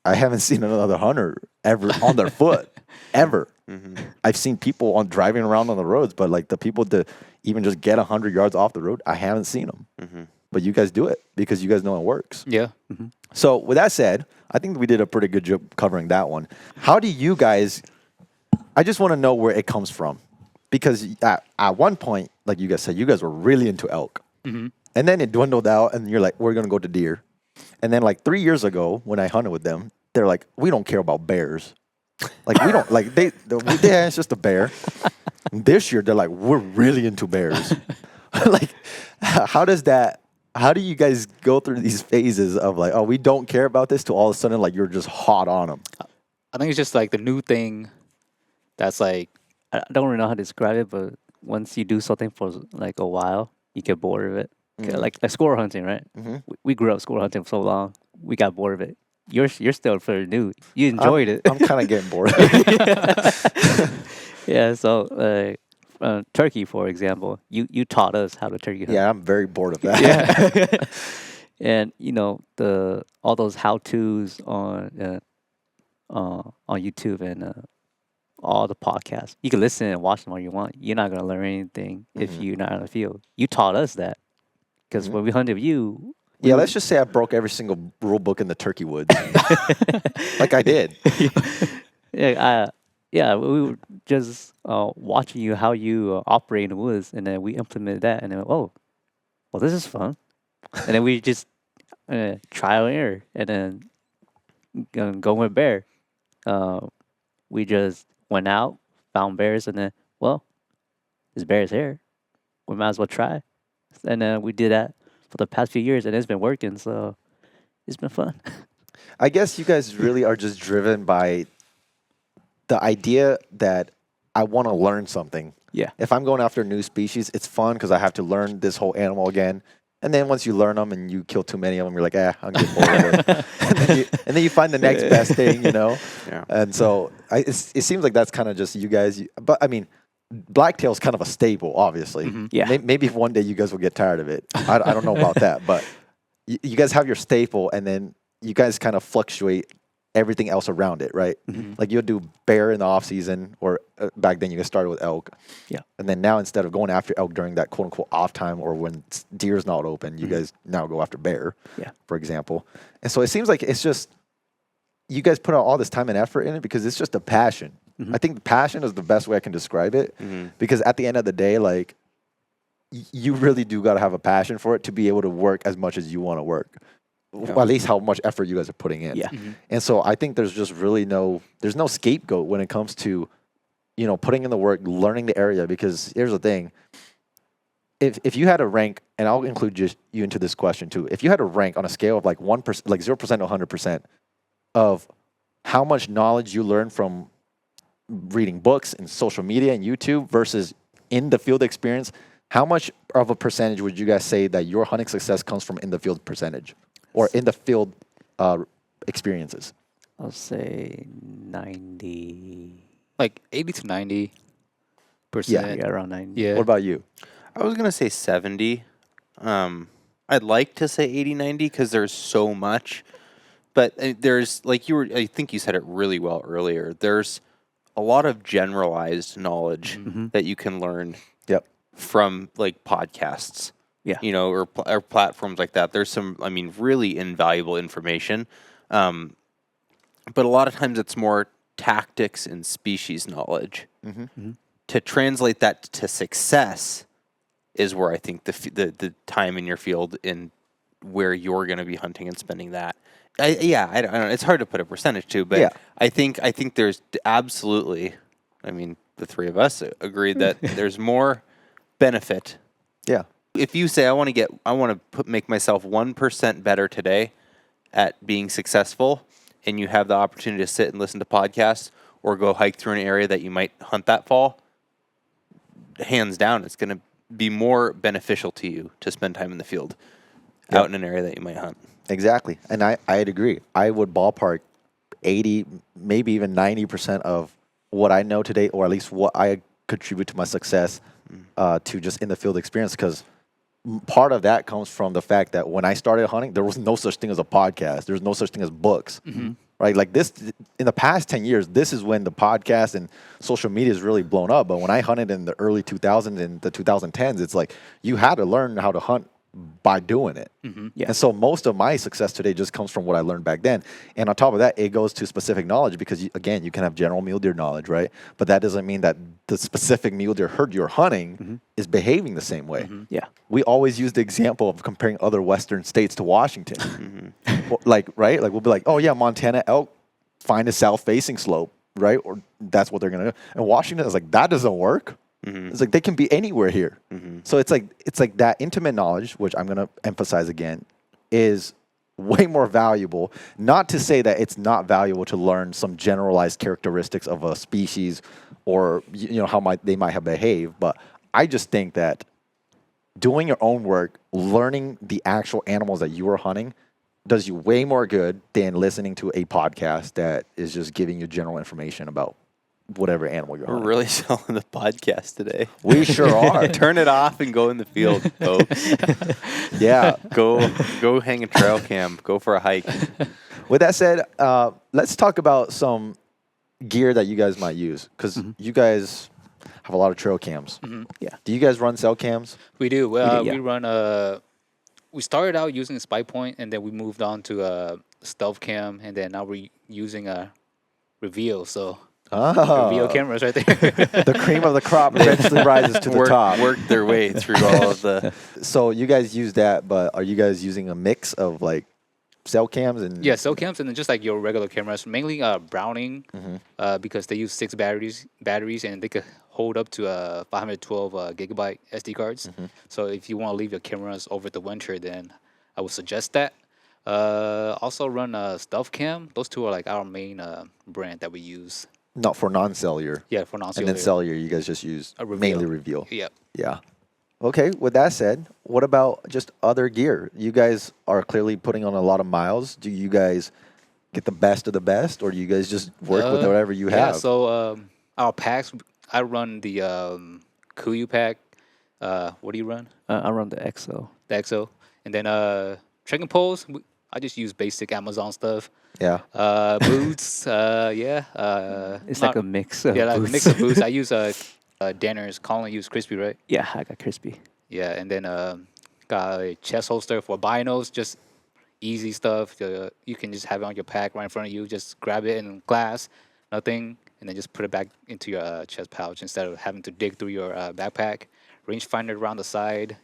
[SPEAKER 3] I haven't seen another hunter ever on their foot, ever. I've seen people driving around on the roads, but like the people to even just get 100 yards off the road, I haven't seen them. But you guys do it because you guys know it works.
[SPEAKER 2] Yeah.
[SPEAKER 3] So with that said, I think we did a pretty good job covering that one. How do you guys, I just want to know where it comes from. Because at one point, like you guys said, you guys were really into elk. And then it dwindled out and you're like, we're going to go to deer. And then like 3 years ago when I hunted with them, they're like, we don't care about bears. Like we don't, like it's just a bear. This year, they're like, we're really into bears. Like, how do you guys go through these phases of like, oh, we don't care about this to all of a sudden like you're just hot on them?
[SPEAKER 2] I think it's just like the new thing that's like,
[SPEAKER 4] I don't really know how to describe it, but once you do something for like a while, you get bored of it. Like squirrel hunting, right? We grew up squirrel hunting for so long, we got bored of it. You're still pretty new. You enjoyed it.
[SPEAKER 3] I'm kind of getting bored of it.
[SPEAKER 4] Yeah. So turkey, for example, you taught us how to turkey hunt.
[SPEAKER 3] Yeah, I'm very bored of that.
[SPEAKER 4] And all those how-tos on YouTube and all the podcasts. You can listen and watch them all you want. You're not gonna learn anything if you're not in the field. You taught us that because when we hunted with you.
[SPEAKER 3] Yeah, let's just say I broke every single rule book in the turkey woods, like I did.
[SPEAKER 4] Yeah, we were just watching you how you operate in the woods, and then we implemented that, and then well, this is fun, and then we just trial and error, and then go with bear. We just went out, found bears, and then there's bears here. We might as well try, and then we did that for the past few years, and it's been working, so it's been fun.
[SPEAKER 3] I guess you guys really are just driven by the idea that I want to learn something.
[SPEAKER 4] Yeah.
[SPEAKER 3] If I'm going after a new species, it's fun because I have to learn this whole animal again. And then once you learn them and you kill too many of them, you're like, I'm getting bored of it. and then you find the next best thing, Yeah. And so it seems like that's kind of just you guys. But I mean, blacktail's kind of a staple, obviously.
[SPEAKER 4] Yeah.
[SPEAKER 3] Maybe if one day you guys will get tired of it. I don't know about that, but you guys have your staple, and then you guys kind of fluctuate everything else around it, right? Like you'll do bear in the off season, or back then you guys started with elk.
[SPEAKER 4] Yeah.
[SPEAKER 3] And then now instead of going after elk during that quote unquote off time or when deer's not open, you guys now go after bear, for example. And so it seems like it's just you guys put out all this time and effort in it because it's just a passion. I think passion is the best way I can describe it because at the end of the day, like you really do got to have a passion for it to be able to work as much as you want to work. Well, at least how much effort you guys are putting in.
[SPEAKER 4] Yeah.
[SPEAKER 3] And so I think there's just really there's no scapegoat when it comes to, putting in the work, learning the area, because here's the thing. if you had to rank, and I'll include just you into this question too. If you had to rank on a scale of like 1%, like 0% to 100% of how much knowledge you learn from reading books and social media and YouTube versus in the field experience, how much of a percentage would you guys say that your hunting success comes from in the field percentage or in the field experiences?
[SPEAKER 4] I'll say 90.
[SPEAKER 2] Like 80 to 90%.
[SPEAKER 4] Yeah, around 90.
[SPEAKER 2] Yeah.
[SPEAKER 3] What about you?
[SPEAKER 1] I was gonna say 70. I'd like to say 80, 90 because there's so much, but there's like I think you said it really well earlier. There's a lot of generalized knowledge that you can learn
[SPEAKER 3] Yep.
[SPEAKER 1] from like podcasts,
[SPEAKER 4] Yeah.
[SPEAKER 1] you know, or platforms like that. There's some, I mean, really invaluable information, but a lot of times it's more tactics and species knowledge. To translate that to success is where I think the time in your field and where you're going to be hunting and spending that. I don't know. It's hard to put a percentage to, but
[SPEAKER 3] Yeah.
[SPEAKER 1] I think there's absolutely. I mean, the three of us agree that there's more benefit.
[SPEAKER 3] Yeah.
[SPEAKER 1] If you say I want to make myself 1% better today at being successful, and you have the opportunity to sit and listen to podcasts or go hike through an area that you might hunt that fall, hands down, it's going to be more beneficial to you to spend time in the field out in an area that you might hunt.
[SPEAKER 3] Exactly. And I'd agree. I would ballpark 80, maybe even 90% of what I know today, or at least what I contribute to my success to just in the field experience. Because part of that comes from the fact that when I started hunting, there was no such thing as a podcast. There's no such thing as books. Right? Like this, in the past 10 years, this is when the podcast and social media is really blown up. But when I hunted in the early 2000s and the 2010s, it's like you had to learn how to hunt by doing it.
[SPEAKER 4] Yeah.
[SPEAKER 3] And so most of my success today just comes from what I learned back then. And on top of that, it goes to specific knowledge because, again, you can have general mule deer knowledge, right? But that doesn't mean that the specific mule deer herd you're hunting is behaving the same way.
[SPEAKER 4] Yeah.
[SPEAKER 3] We always use the example of comparing other Western states to Washington. Like, right? Like, we'll be like, oh, yeah, Montana elk find a south-facing slope, right? Or that's what they're going to do. And Washington is like, that doesn't work. It's like they can be anywhere here. So it's like that intimate knowledge, which I'm going to emphasize again, is way more valuable. Not to say that it's not valuable to learn some generalized characteristics of a species or how they might have behaved, but I just think that doing your own work, learning the actual animals that you are hunting, does you way more good than listening to a podcast that is just giving you general information about whatever animal you're
[SPEAKER 1] We're
[SPEAKER 3] hunting.
[SPEAKER 1] really selling the podcast today.
[SPEAKER 3] We sure are.
[SPEAKER 1] Turn it off and go in the field, folks.
[SPEAKER 3] Yeah.
[SPEAKER 1] Go hang a trail cam. Go for a hike.
[SPEAKER 3] With that said, let's talk about some gear that you guys might use because you guys have a lot of trail cams.
[SPEAKER 4] Yeah.
[SPEAKER 3] Do you guys run cell cams?
[SPEAKER 2] We do.
[SPEAKER 4] do, yeah.
[SPEAKER 2] We run we started out using a spy point, and then we moved on to a stealth cam, and then now we're using a reveal. So reveal cameras right there.
[SPEAKER 3] The cream of the crop eventually rises to the top.
[SPEAKER 1] Work their way through all of the.
[SPEAKER 3] So you guys use that, but are you guys using a mix of like cell cams and?
[SPEAKER 2] Yeah, cell cams, and then just like your regular cameras, mainly Browning, because they use 6 batteries, and they could hold up to 512 gigabyte SD cards. So if you want to leave your cameras over the winter, then I would suggest that. Also run Stealth Cam. Those two are like our main brand that we use.
[SPEAKER 3] Not for non-cellular.
[SPEAKER 2] Yeah, for non-cellular.
[SPEAKER 3] And then cellular, you guys just use mainly reveal.
[SPEAKER 2] Yeah.
[SPEAKER 3] Yeah. Okay, with that said, what about just other gear? You guys are clearly putting on a lot of miles. Do you guys get the best of the best, or do you guys just work with whatever you have?
[SPEAKER 2] Yeah, so our packs, I run the Kuiu pack. What do you run?
[SPEAKER 4] I run the EXO.
[SPEAKER 2] The EXO. And then trekking poles, I just use basic Amazon stuff.
[SPEAKER 3] Yeah.
[SPEAKER 2] Boots, yeah.
[SPEAKER 4] It's like a mix of
[SPEAKER 2] Yeah, like a
[SPEAKER 4] boots.
[SPEAKER 2] mix of boots. I use Danners. Colin used Crispy, right?
[SPEAKER 4] Yeah, I got crispy.
[SPEAKER 2] Yeah, and then got a chest holster for binos, just easy stuff. You can just have it on your pack right in front of you. Just grab it in glass, nothing, and then just put it back into your chest pouch instead of having to dig through your backpack. Rangefinder around the side.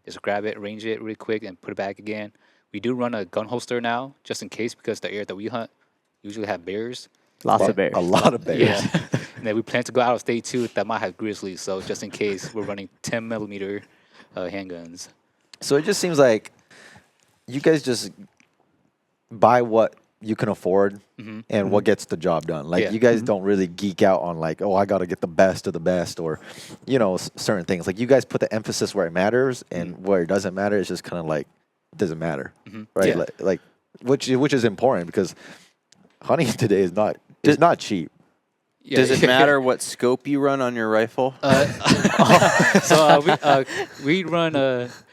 [SPEAKER 2] Just grab it, range it really quick, and put it back again. We do run a gun holster now, just in case, because the area that we hunt usually have bears.
[SPEAKER 4] Lots of bears.
[SPEAKER 3] A lot of bears.
[SPEAKER 2] Yeah. And then we plan to go out of state too that might have grizzlies. So just in case, we're running 10 millimeter handguns.
[SPEAKER 3] So it just seems like you guys just buy what you can afford and what gets the job done. Like
[SPEAKER 2] Yeah.
[SPEAKER 3] you guys don't really geek out on like, oh, I got to get the best of the best, or certain things. Like you guys put the emphasis where it matters, and where it doesn't matter, it's just kind of like it doesn't matter, right?
[SPEAKER 2] Yeah.
[SPEAKER 3] Like which is important because hunting today is not cheap.
[SPEAKER 2] Yeah,
[SPEAKER 1] Does it matter what scope you run on your rifle?
[SPEAKER 2] So we run.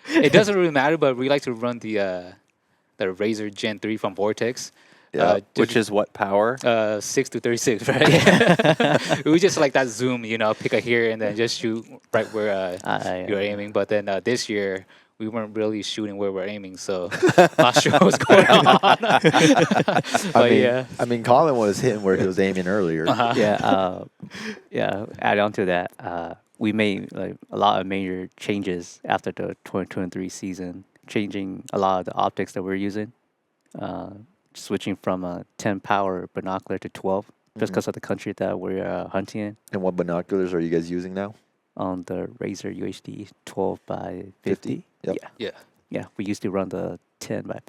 [SPEAKER 2] It doesn't really matter, but we like to run the Razor Gen 3 from Vortex.
[SPEAKER 3] Yeah.
[SPEAKER 1] Which is what power?
[SPEAKER 2] 6 to 36, right? We just like that zoom, pick a here and then just shoot right where you're aiming. But then this year we weren't really shooting where we're aiming, so not sure what's going on. But
[SPEAKER 3] I mean, Colin was hitting where he was aiming earlier.
[SPEAKER 4] Yeah. Add on to that, we made like a lot of major changes after the 2023 season, changing a lot of the optics that we're using, switching from a 10 power binocular to 12, just because of the country that we're hunting in.
[SPEAKER 3] And what binoculars are you guys using now?
[SPEAKER 4] On the Razor UHD 12 by 50.
[SPEAKER 3] Yep.
[SPEAKER 2] yeah.
[SPEAKER 4] Yeah, we used to run the 10 by,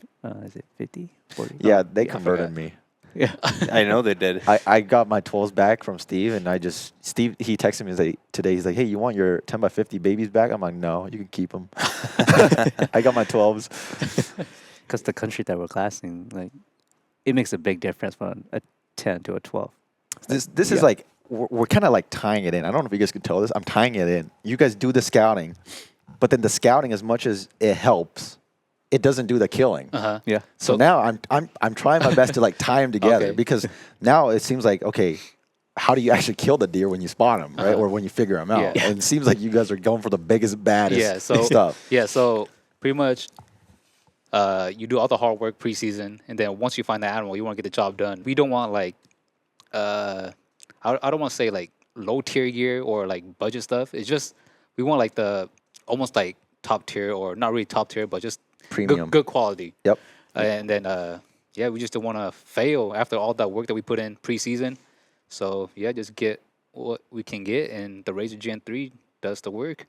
[SPEAKER 4] is it 50? 40?
[SPEAKER 3] Yeah, they
[SPEAKER 2] I
[SPEAKER 3] converted
[SPEAKER 2] forgot.
[SPEAKER 3] me.
[SPEAKER 4] Yeah.
[SPEAKER 1] I know they did.
[SPEAKER 3] I got my 12s back from Steve, and Steve, he texted me today. He's like, hey, you want your 10 by 50 babies back? I'm like, no, you can keep them. I got my 12s.
[SPEAKER 4] Because the country that we're classing, like, it makes a big difference from a 10 to a 12.
[SPEAKER 3] This is like, we're kind of like tying it in. I don't know if you guys could tell this. I'm tying it in. You guys do the scouting, but then the scouting, as much as it helps, it doesn't do the killing.
[SPEAKER 4] Yeah.
[SPEAKER 3] So now I'm trying my best to like tie them together
[SPEAKER 2] Okay.
[SPEAKER 3] because now it seems like, okay, how do you actually kill the deer when you spot them, right? Or when you figure them out?
[SPEAKER 2] Yeah.
[SPEAKER 3] And it seems like you guys are going for the biggest, baddest stuff.
[SPEAKER 2] Yeah, so pretty much you do all the hard work preseason, and then once you find the animal, you want to get the job done. We don't want like I don't want to say like low tier gear or like budget stuff. It's just we want like the almost like top tier, or not really top tier, but just
[SPEAKER 3] Premium.
[SPEAKER 2] good quality.
[SPEAKER 3] Yep.
[SPEAKER 2] And then we just don't want to fail after all that work that we put in preseason. So yeah, just get what we can get, and the Razor Gen 3 does the work.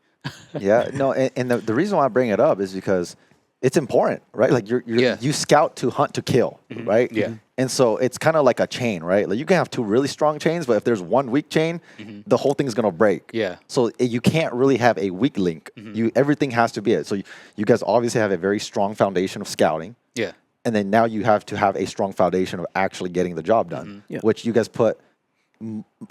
[SPEAKER 3] Yeah, no, and the reason why I bring it up is because it's important, right? Like you scout to hunt to kill, right?
[SPEAKER 2] Yeah.
[SPEAKER 3] And so it's kind of like a chain, right? Like you can have two really strong chains, but if there's one weak chain, the whole thing's gonna break.
[SPEAKER 2] Yeah.
[SPEAKER 3] So you can't really have a weak link. Everything has to be it. So you guys obviously have a very strong foundation of scouting,
[SPEAKER 2] Yeah.
[SPEAKER 3] and then now you have to have a strong foundation of actually getting the job done,
[SPEAKER 4] Yeah.
[SPEAKER 3] which you guys put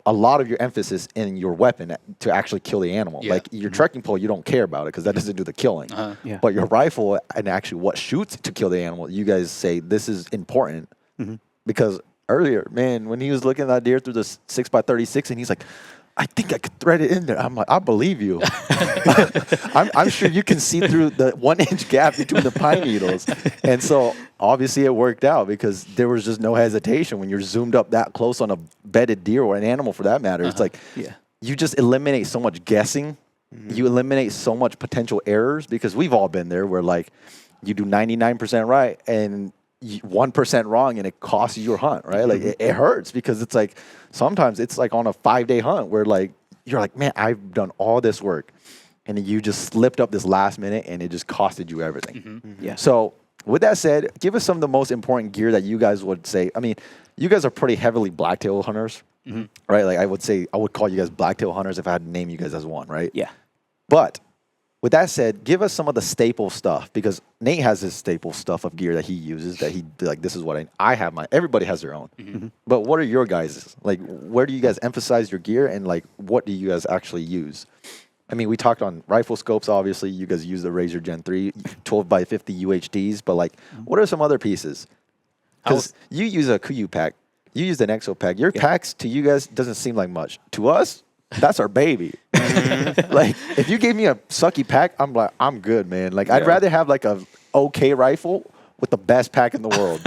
[SPEAKER 3] a lot of your emphasis in your weapon to actually kill the animal.
[SPEAKER 2] Yeah.
[SPEAKER 3] Like your trekking pole, you don't care about it because that doesn't do the killing.
[SPEAKER 4] Yeah.
[SPEAKER 3] But your rifle and actually what shoots to kill the animal, you guys say this is important because earlier, man, when he was looking at that deer through the 6x36 and he's like, I think I could thread it in there. I'm like, I believe you. I'm sure you can see through the 1 inch gap between the pine needles. And so obviously it worked out because there was just no hesitation when you're zoomed up that close on a bedded deer or an animal for that matter. It's like you just eliminate so much guessing. You eliminate so much potential errors because we've all been there where like you do 99% right and 1% wrong and it costs you your hunt, right? Like it hurts because it's like sometimes it's like on a 5-day hunt where like you're like, man, I've done all this work and then you just slipped up this last minute and it just costed you everything.
[SPEAKER 4] Yeah.
[SPEAKER 3] So with that said, give us some of the most important gear that you guys would say. I mean, you guys are pretty heavily blacktail hunters, right? Like I would call you guys blacktail hunters if I had to name you guys as one, right?
[SPEAKER 4] Yeah.
[SPEAKER 3] But with that said, give us some of the staple stuff because Nate has his staple stuff of gear that he uses that he like. This is what I have. Everybody has their own. But what are your guys' like? Where do you guys emphasize your gear and like what do you guys actually use? I mean, we talked on rifle scopes. Obviously, you guys use the Razor Gen 3 12 by 50 UHDs. But like, what are some other pieces? Because you use a Kuiu pack, you use an Exo pack. Your packs to you guys doesn't seem like much. To us, that's our baby. Like, if you gave me a sucky pack, I'm like, I'm good, man. Like, I'd rather have like a okay rifle with the best pack in the world.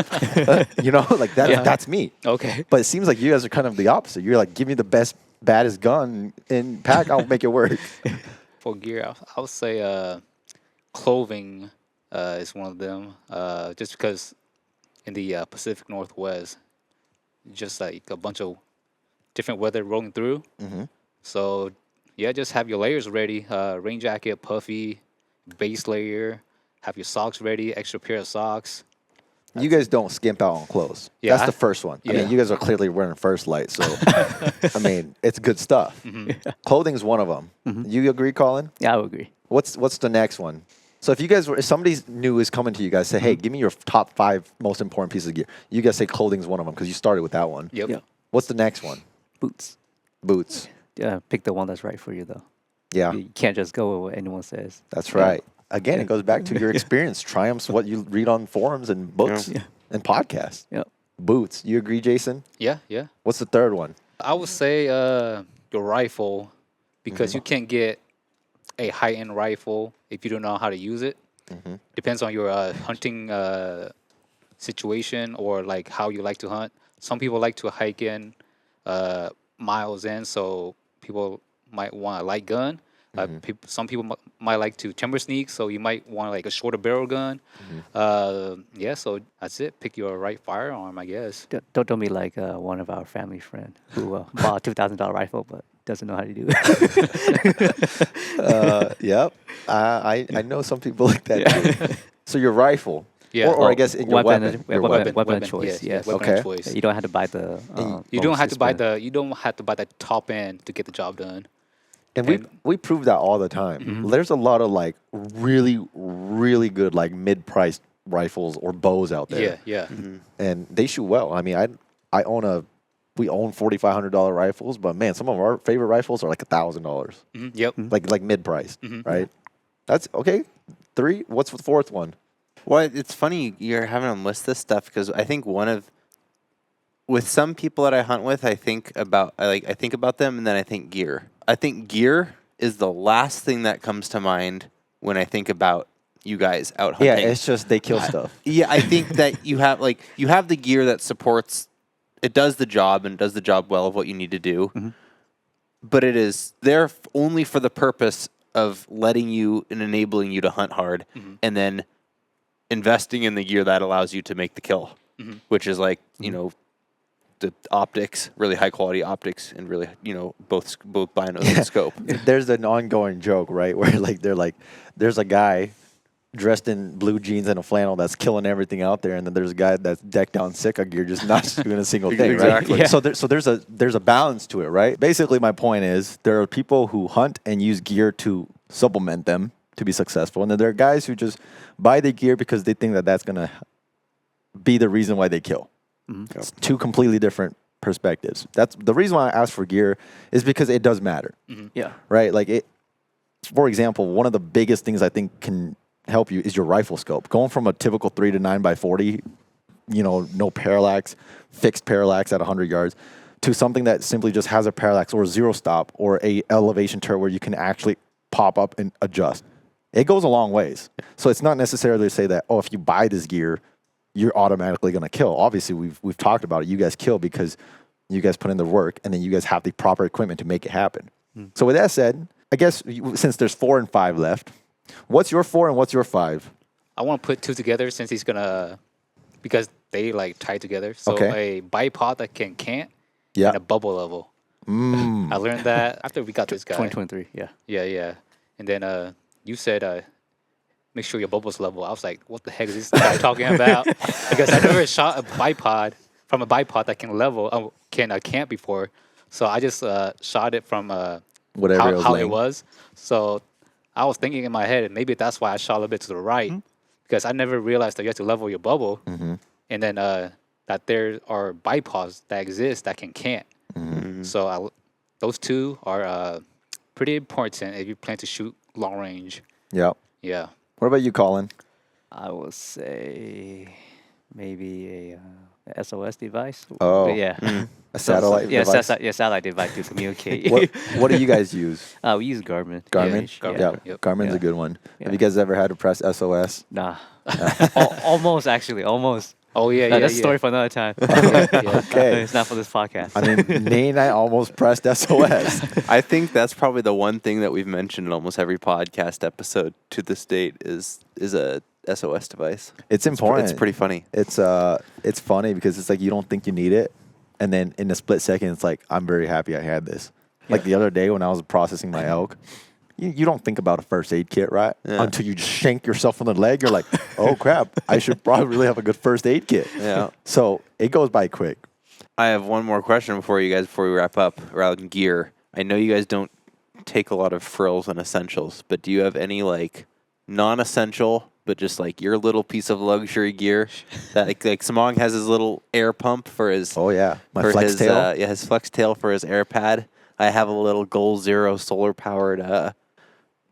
[SPEAKER 3] Like that's me.
[SPEAKER 2] Okay.
[SPEAKER 3] But it seems like you guys are kind of the opposite. You're like, give me the best, baddest gun in pack, I'll make it work.
[SPEAKER 2] For gear, I would say clothing is one of them. Just because in the Pacific Northwest, just like a bunch of different weather rolling through. So yeah, just have your layers ready. Rain jacket, puffy, base layer, have your socks ready, extra pair of socks.
[SPEAKER 3] You guys don't skimp out on clothes.
[SPEAKER 2] Yeah.
[SPEAKER 3] That's the first one. I
[SPEAKER 2] Yeah.
[SPEAKER 3] mean, you guys are clearly wearing First Light, so I mean, it's good stuff. Clothing's one of them. You agree, Colin?
[SPEAKER 4] Yeah, I would agree.
[SPEAKER 3] What's the next one? So if somebody new is coming to you guys, say, hey, give me your top 5 most important pieces of gear. You guys say clothing's one of them because you started with that one.
[SPEAKER 2] Yep.
[SPEAKER 4] Yeah.
[SPEAKER 3] What's the next one?
[SPEAKER 4] Boots.
[SPEAKER 3] Boots.
[SPEAKER 4] Yeah, pick the one that's right for you, though.
[SPEAKER 3] Yeah,
[SPEAKER 4] You can't just go with what anyone says.
[SPEAKER 3] that's
[SPEAKER 4] Yeah.
[SPEAKER 3] right. Again, it goes back to your experience, triumphs, what you read on forums and books
[SPEAKER 4] Yeah.
[SPEAKER 3] and podcasts.
[SPEAKER 4] Yep.
[SPEAKER 3] Boots. You agree, Jason?
[SPEAKER 2] Yeah. Yeah.
[SPEAKER 3] What's the third one?
[SPEAKER 2] I would say your rifle, because you can't get a high-end rifle if you don't know how to use it. Depends on your hunting situation or like how you like to hunt. Some people like to hike in miles in, so people might want a light gun. Some people might like to timber sneak, so you might want like a shorter barrel gun. Yeah, so that's it. Pick your right firearm, I guess.
[SPEAKER 4] Don't be like one of our family friend who bought a $2,000 rifle but doesn't know how to do it.
[SPEAKER 3] Yep. I know some people like that too. So your rifle.
[SPEAKER 2] Yeah.
[SPEAKER 3] Or I guess in your weapon. Your
[SPEAKER 4] weapon of choice, yes.
[SPEAKER 2] weapon
[SPEAKER 3] Okay.
[SPEAKER 2] of choice.
[SPEAKER 4] You don't have to buy the.
[SPEAKER 2] You don't
[SPEAKER 4] most
[SPEAKER 2] have to buy
[SPEAKER 4] expensive-
[SPEAKER 2] you don't have to buy the top end to get the job done.
[SPEAKER 3] And
[SPEAKER 2] And-
[SPEAKER 3] we prove that all the time. There's a lot of like really, really good like mid-priced rifles or bows out there.
[SPEAKER 2] Yeah.
[SPEAKER 3] And they shoot well. I mean, we own $4,500 rifles, but man, some of our favorite rifles are like $1,000,
[SPEAKER 2] Yep.
[SPEAKER 3] like mid-priced, right? That's okay. 3. What's the fourth one?
[SPEAKER 1] Well, it's funny you're having them list this stuff because I think with some people that I hunt with, I think about them and then I think gear. I think gear is the last thing that comes to mind when I think about you guys out hunting.
[SPEAKER 3] Yeah, it's just they kill stuff.
[SPEAKER 1] Yeah, I think that you have the gear that supports. It does the job and does the job well of what you need to do, but it is there only for the purpose of letting you and enabling you to hunt hard, and then investing in the gear that allows you to make the kill, which is like the optics, really high quality optics, and really both binos and scope.
[SPEAKER 3] There's an ongoing joke, right, where there's a guy dressed in blue jeans and a flannel that's killing everything out there, and then there's a guy that's decked out in Sika gear just not doing a single thing,
[SPEAKER 1] Exactly.
[SPEAKER 3] right? Yeah. So there's a balance to it, right? Basically, my point is there are people who hunt and use gear to supplement them to be successful, and then there are guys who just buy the gear because they think that that's gonna be the reason why they kill. It's 2 completely different perspectives. That's the reason why I ask for gear is because it does matter,
[SPEAKER 4] Yeah.
[SPEAKER 3] right? Like it. For example, one of the biggest things I think can help you is your rifle scope. Going from a typical 3 to 9x40, no parallax, fixed parallax at 100 yards, to something that simply just has a parallax or zero stop or a elevation turret where you can actually pop up and adjust. It goes a long ways. So it's not necessarily to say that, if you buy this gear, you're automatically going to kill. Obviously, we've talked about it. You guys kill because you guys put in the work, and then you guys have the proper equipment to make it happen. So with that said, I guess since there's 4 and 5 left, what's your 4 and what's your 5?
[SPEAKER 2] I want to put 2 together since he's gonna, because they like tie together. So
[SPEAKER 3] Okay.
[SPEAKER 2] a bipod that can cant
[SPEAKER 3] Yeah.
[SPEAKER 2] and a bubble level. I learned that after we got this guy.
[SPEAKER 4] 2023, yeah.
[SPEAKER 2] Yeah. And then you said make sure your bubble's level. I was like, what the heck is this guy talking about? Because I never shot a bipod from a bipod that can level, can't before. So I just shot it from
[SPEAKER 3] Whatever
[SPEAKER 2] how
[SPEAKER 3] it
[SPEAKER 2] it was. So I was thinking in my head, maybe that's why I shot a little bit to the right, because I never realized that you have to level your bubble, and then that there are bipods that exist that can cant. So those 2 are pretty important if you plan to shoot long range.
[SPEAKER 3] Yeah.
[SPEAKER 2] Yeah.
[SPEAKER 3] What about you, Colin?
[SPEAKER 4] I would say maybe a SOS device.
[SPEAKER 3] Oh.
[SPEAKER 4] Yeah.
[SPEAKER 3] A satellite device?
[SPEAKER 4] Satellite device to communicate.
[SPEAKER 3] What do you guys use?
[SPEAKER 4] We use Garmin.
[SPEAKER 3] Garmin?
[SPEAKER 2] Garmin.
[SPEAKER 3] Yeah.
[SPEAKER 2] Yep.
[SPEAKER 3] Garmin's
[SPEAKER 4] Yeah.
[SPEAKER 3] a good one.
[SPEAKER 4] Yeah.
[SPEAKER 3] Have you guys ever had to press SOS?
[SPEAKER 4] Nah. Almost, actually. Almost.
[SPEAKER 2] Oh yeah.
[SPEAKER 4] That's a story for another time.
[SPEAKER 3] Okay.
[SPEAKER 4] It's not for this podcast.
[SPEAKER 3] I mean, Nate and I almost pressed SOS.
[SPEAKER 1] I think that's probably the one thing that we've mentioned in almost every podcast episode to this date is a SOS device.
[SPEAKER 3] It's important.
[SPEAKER 1] It's pretty funny.
[SPEAKER 3] It's funny because it's like you don't think you need it, and then in a split second, it's like I'm very happy I had this. Like the other day when I was processing my elk, you don't think about a first aid kit, right?
[SPEAKER 1] Yeah.
[SPEAKER 3] Until you just shank yourself in the leg. You're like, oh, crap. I should probably really have a good first aid kit.
[SPEAKER 1] Yeah.
[SPEAKER 3] So it goes by quick.
[SPEAKER 1] I have one more question before we wrap up around gear. I know you guys don't take a lot of frills and essentials, but do you have any like non-essential, but just like your little piece of luxury gear that like Samong has his little air pump for his
[SPEAKER 3] Oh, yeah. My
[SPEAKER 1] for
[SPEAKER 3] flex
[SPEAKER 1] his
[SPEAKER 3] tail.
[SPEAKER 1] his flex tail for his air pad. I have a little Goal Zero solar powered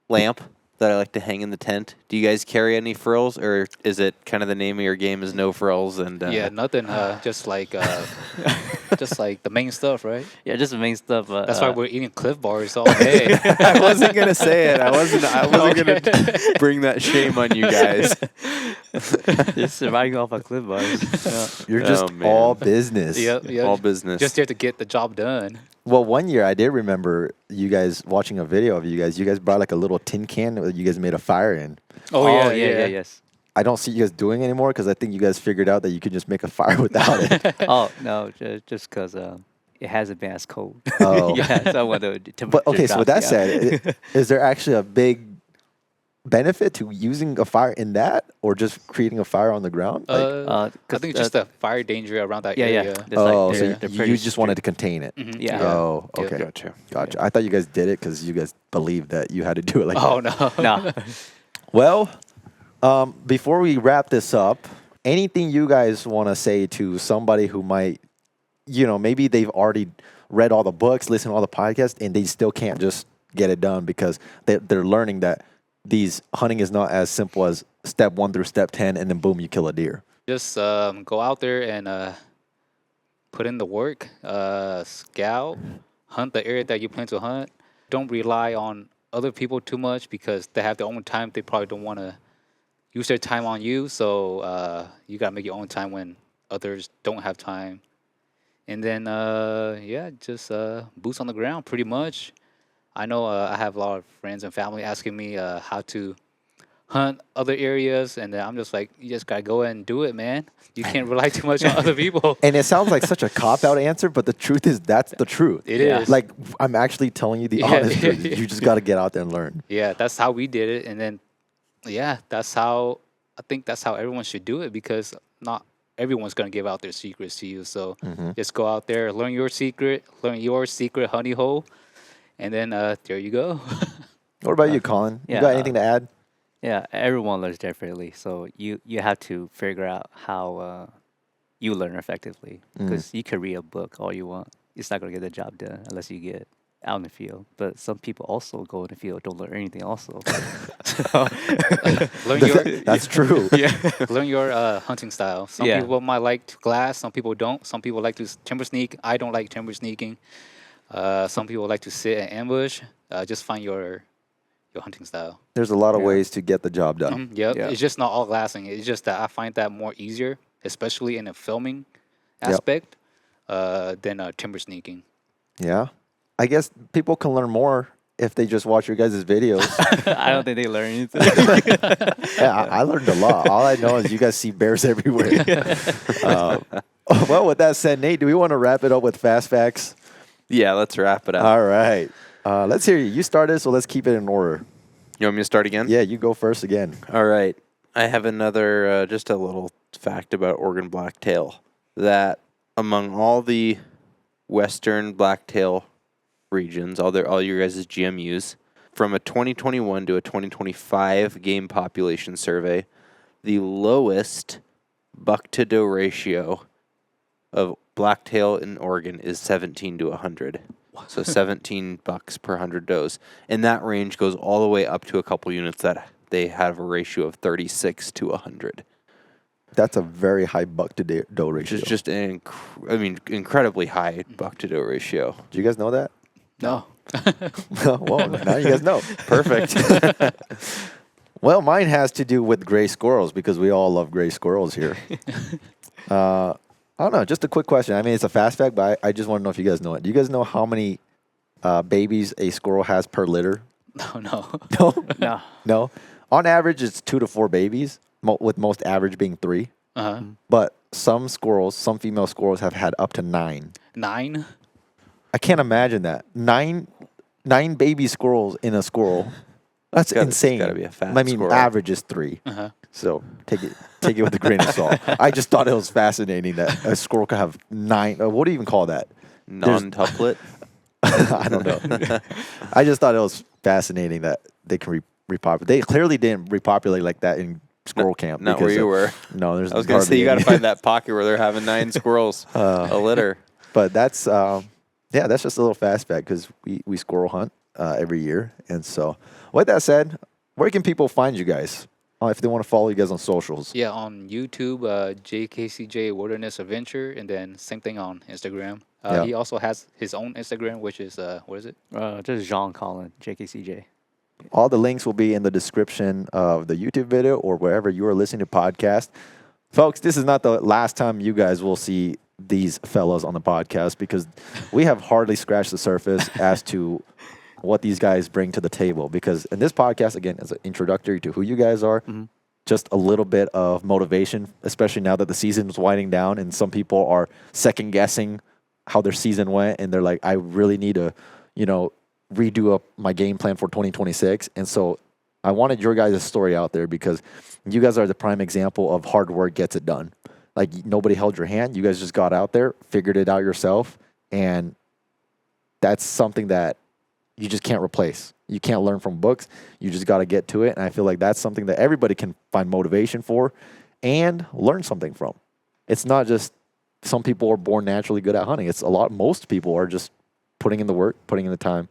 [SPEAKER 1] lamp that I like to hang in the tent. Do you guys carry any frills, or is it kind of the name of your game is no frills? And
[SPEAKER 2] Yeah, nothing. Just like the main stuff, right?
[SPEAKER 4] Yeah, just the main stuff.
[SPEAKER 2] That's why we're eating Cliff Bars all day.
[SPEAKER 1] I wasn't gonna say it. I wasn't gonna bring that shame on you guys.
[SPEAKER 4] just surviving off of Cliff Bars. Yeah.
[SPEAKER 3] You're just
[SPEAKER 1] man.
[SPEAKER 3] all business.
[SPEAKER 2] Yep, yep.
[SPEAKER 1] All business.
[SPEAKER 2] Just there to get the job done.
[SPEAKER 3] Well, one year I did remember you guys watching a video of you guys. You guys brought like a little tin can that you guys made a fire in.
[SPEAKER 2] Oh, yeah.
[SPEAKER 4] Yes.
[SPEAKER 3] I don't see you guys doing anymore because I think you guys figured out that you could just make a fire without it.
[SPEAKER 4] Oh no, just because it hasn't been as cold.
[SPEAKER 3] Oh.
[SPEAKER 4] Yeah, so I want to.
[SPEAKER 3] But okay, so with that said, is there actually a big benefit to using a fire in that, or just creating a fire on the ground?
[SPEAKER 2] I think just the fire danger around that
[SPEAKER 4] yeah,
[SPEAKER 2] area.
[SPEAKER 4] yeah.
[SPEAKER 3] Oh, so
[SPEAKER 4] they're
[SPEAKER 3] you
[SPEAKER 4] pretty
[SPEAKER 3] just wanted to contain it.
[SPEAKER 2] Mhm,
[SPEAKER 4] Yeah.
[SPEAKER 3] Oh,
[SPEAKER 2] Yeah.
[SPEAKER 3] okay.
[SPEAKER 1] Gotcha.
[SPEAKER 3] Gotcha. I thought you guys did it because you guys believed that you had to do it like
[SPEAKER 2] Oh,
[SPEAKER 3] that.
[SPEAKER 2] no.
[SPEAKER 4] No.
[SPEAKER 3] Well, before we wrap this up, anything you guys want to say to somebody who might, maybe they've already read all the books, listened to all the podcasts, and they still can't just get it done because they're learning that hunting is not as simple as step 1 through step 10, and then boom, you kill a deer.
[SPEAKER 2] Just go out there and put in the work, scout, hunt the area that you plan to hunt. Don't rely on other people too much because they have their own time. They probably don't want to use their time on you. So you got to make your own time when others don't have time. And then, just boots on the ground pretty much. I know I have a lot of friends and family asking me how to hunt other areas, and then I'm just like, you just gotta go and do it, man. You can't rely too much on other people.
[SPEAKER 3] And it sounds like such a cop-out answer, but the truth is that's the truth.
[SPEAKER 2] It is.
[SPEAKER 3] Like, I'm actually telling you the
[SPEAKER 2] Yeah,
[SPEAKER 3] honest
[SPEAKER 2] yeah,
[SPEAKER 3] truth.
[SPEAKER 2] yeah.
[SPEAKER 3] You just got to get out there and learn.
[SPEAKER 2] Yeah, that's how we did it, and then I think that's how everyone should do it because not everyone's gonna give out their secrets to you. So just go out there, learn your secret honey hole, and then there you go.
[SPEAKER 3] What about you, Colin? You
[SPEAKER 4] yeah,
[SPEAKER 3] got anything to add?
[SPEAKER 4] Yeah, everyone learns differently, so you have to figure out how you learn effectively. Because you can read a book all you want, it's not gonna get the job done unless you get out in the field. But some people also go in the field, don't learn anything also. So,
[SPEAKER 3] That's true.
[SPEAKER 2] learn your hunting style. Some
[SPEAKER 4] Yeah.
[SPEAKER 2] people might like to glass, some people don't. Some people like to timber sneak. I don't like timber sneaking. Some people like to sit and ambush. Just find your hunting style.
[SPEAKER 3] There's a lot of
[SPEAKER 4] Yeah.
[SPEAKER 3] ways to get the job done.
[SPEAKER 2] Yep.
[SPEAKER 4] Yeah.
[SPEAKER 2] It's just not all glassing. It's just that I find that more easier, especially in a filming
[SPEAKER 3] Yep.
[SPEAKER 2] aspect, than timber sneaking.
[SPEAKER 3] Yeah. I guess people can learn more if they just watch your guys' videos.
[SPEAKER 4] I don't think they learn anything.
[SPEAKER 3] Yeah, I learned a lot. All I know is you guys see bears everywhere. Well, with that said, Nate, do we want to wrap it up with fast facts?
[SPEAKER 1] Yeah, let's wrap it up.
[SPEAKER 3] All right. Let's hear you. You started, so let's keep it in order.
[SPEAKER 1] You want me to start again?
[SPEAKER 3] Yeah, you go first again.
[SPEAKER 1] All right. I have another, just a little fact about Oregon blacktail. That among all the western blacktail regions, all your guys' GMUs, from a 2021 to a 2025 game population survey, the lowest buck-to-doe ratio of blacktail in Oregon is 17 to 100. So 17 bucks per 100 does. And that range goes all the way up to a couple units that they have a ratio of 36 to 100.
[SPEAKER 3] That's a very high buck-to-doe
[SPEAKER 1] Which
[SPEAKER 3] ratio.
[SPEAKER 1] is just an incredibly high buck-to-doe ratio.
[SPEAKER 3] Do you guys know that?
[SPEAKER 2] No.
[SPEAKER 3] Well, now you guys know.
[SPEAKER 1] Perfect.
[SPEAKER 3] Well, mine has to do with gray squirrels because we all love gray squirrels here. I don't know. Just a quick question. I mean, it's a fast fact, but I just want to know if you guys know it. Do you guys know how many babies a squirrel has per litter?
[SPEAKER 2] No.
[SPEAKER 3] No?
[SPEAKER 4] No.
[SPEAKER 3] No? On average, it's 2 to 4 babies, with most average being 3.
[SPEAKER 2] Uh-huh.
[SPEAKER 3] But some female squirrels have had up to 9.
[SPEAKER 2] 9?
[SPEAKER 3] I can't imagine that. 9 9 baby squirrels in a squirrel. That's insane.
[SPEAKER 1] It's gotta be a fat
[SPEAKER 3] I mean,
[SPEAKER 1] squirrel.
[SPEAKER 3] average is 3. So take it with a grain of salt. I just thought it was fascinating that a squirrel could have 9. What do you even call that?
[SPEAKER 1] Non-tuplet.
[SPEAKER 3] I don't know. I just thought it was fascinating that they can repopulate. They clearly didn't repopulate like that in squirrel camp.
[SPEAKER 1] Not where you were.
[SPEAKER 3] No, there's.
[SPEAKER 1] I was gonna say you got to find that pocket where they're having 9 squirrels a litter.
[SPEAKER 3] But that's that's just a little fast fact because we squirrel hunt every year, and so with that said, where can people find you guys if they want to follow you guys on socials?
[SPEAKER 2] Yeah, on YouTube, JKCJ Wilderness Adventure, and then same thing on Instagram.
[SPEAKER 3] Yeah.
[SPEAKER 2] He also has his own Instagram, which is what is it?
[SPEAKER 4] Just Jean Colin, JKCJ.
[SPEAKER 3] All the links will be in the description of the YouTube video or wherever you are listening to podcast. Folks, this is not the last time you guys will see these fellows on the podcast because we have hardly scratched the surface as to what these guys bring to the table. Because in this podcast, again, is an introductory to who you guys are, just a little bit of motivation, especially now that the season is winding down and some people are second guessing how their season went and they're like, I really need to, redo up my game plan for 2026. And so I wanted your guys' story out there because you guys are the prime example of hard work gets it done. Like nobody held your hand. You guys just got out there, figured it out yourself. And that's something that you just can't replace. You can't learn from books. You just got to get to it. And I feel like that's something that everybody can find motivation for and learn something from. It's not just some people are born naturally good at hunting. It's most people are just putting in the work, putting in the time,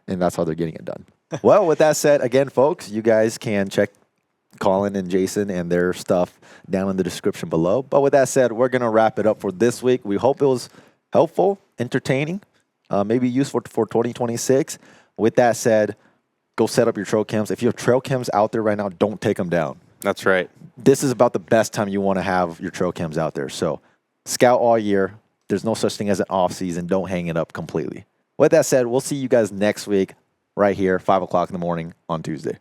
[SPEAKER 3] and that's how they're getting it done. Well, with that said, again, folks, you guys can check Colin and Jason and their stuff down in the description below. But with that said, we're going to wrap it up for this week. We hope it was helpful, entertaining, maybe useful for 2026. With that said, go set up your trail cams. If you have trail cams out there right now, don't take them down.
[SPEAKER 1] That's right.
[SPEAKER 3] This is about the best time you want to have your trail cams out there. So scout all year. There's no such thing as an off season. Don't hang it up completely. With that said, we'll see you guys next week right here, 5 o'clock in the morning on Tuesday.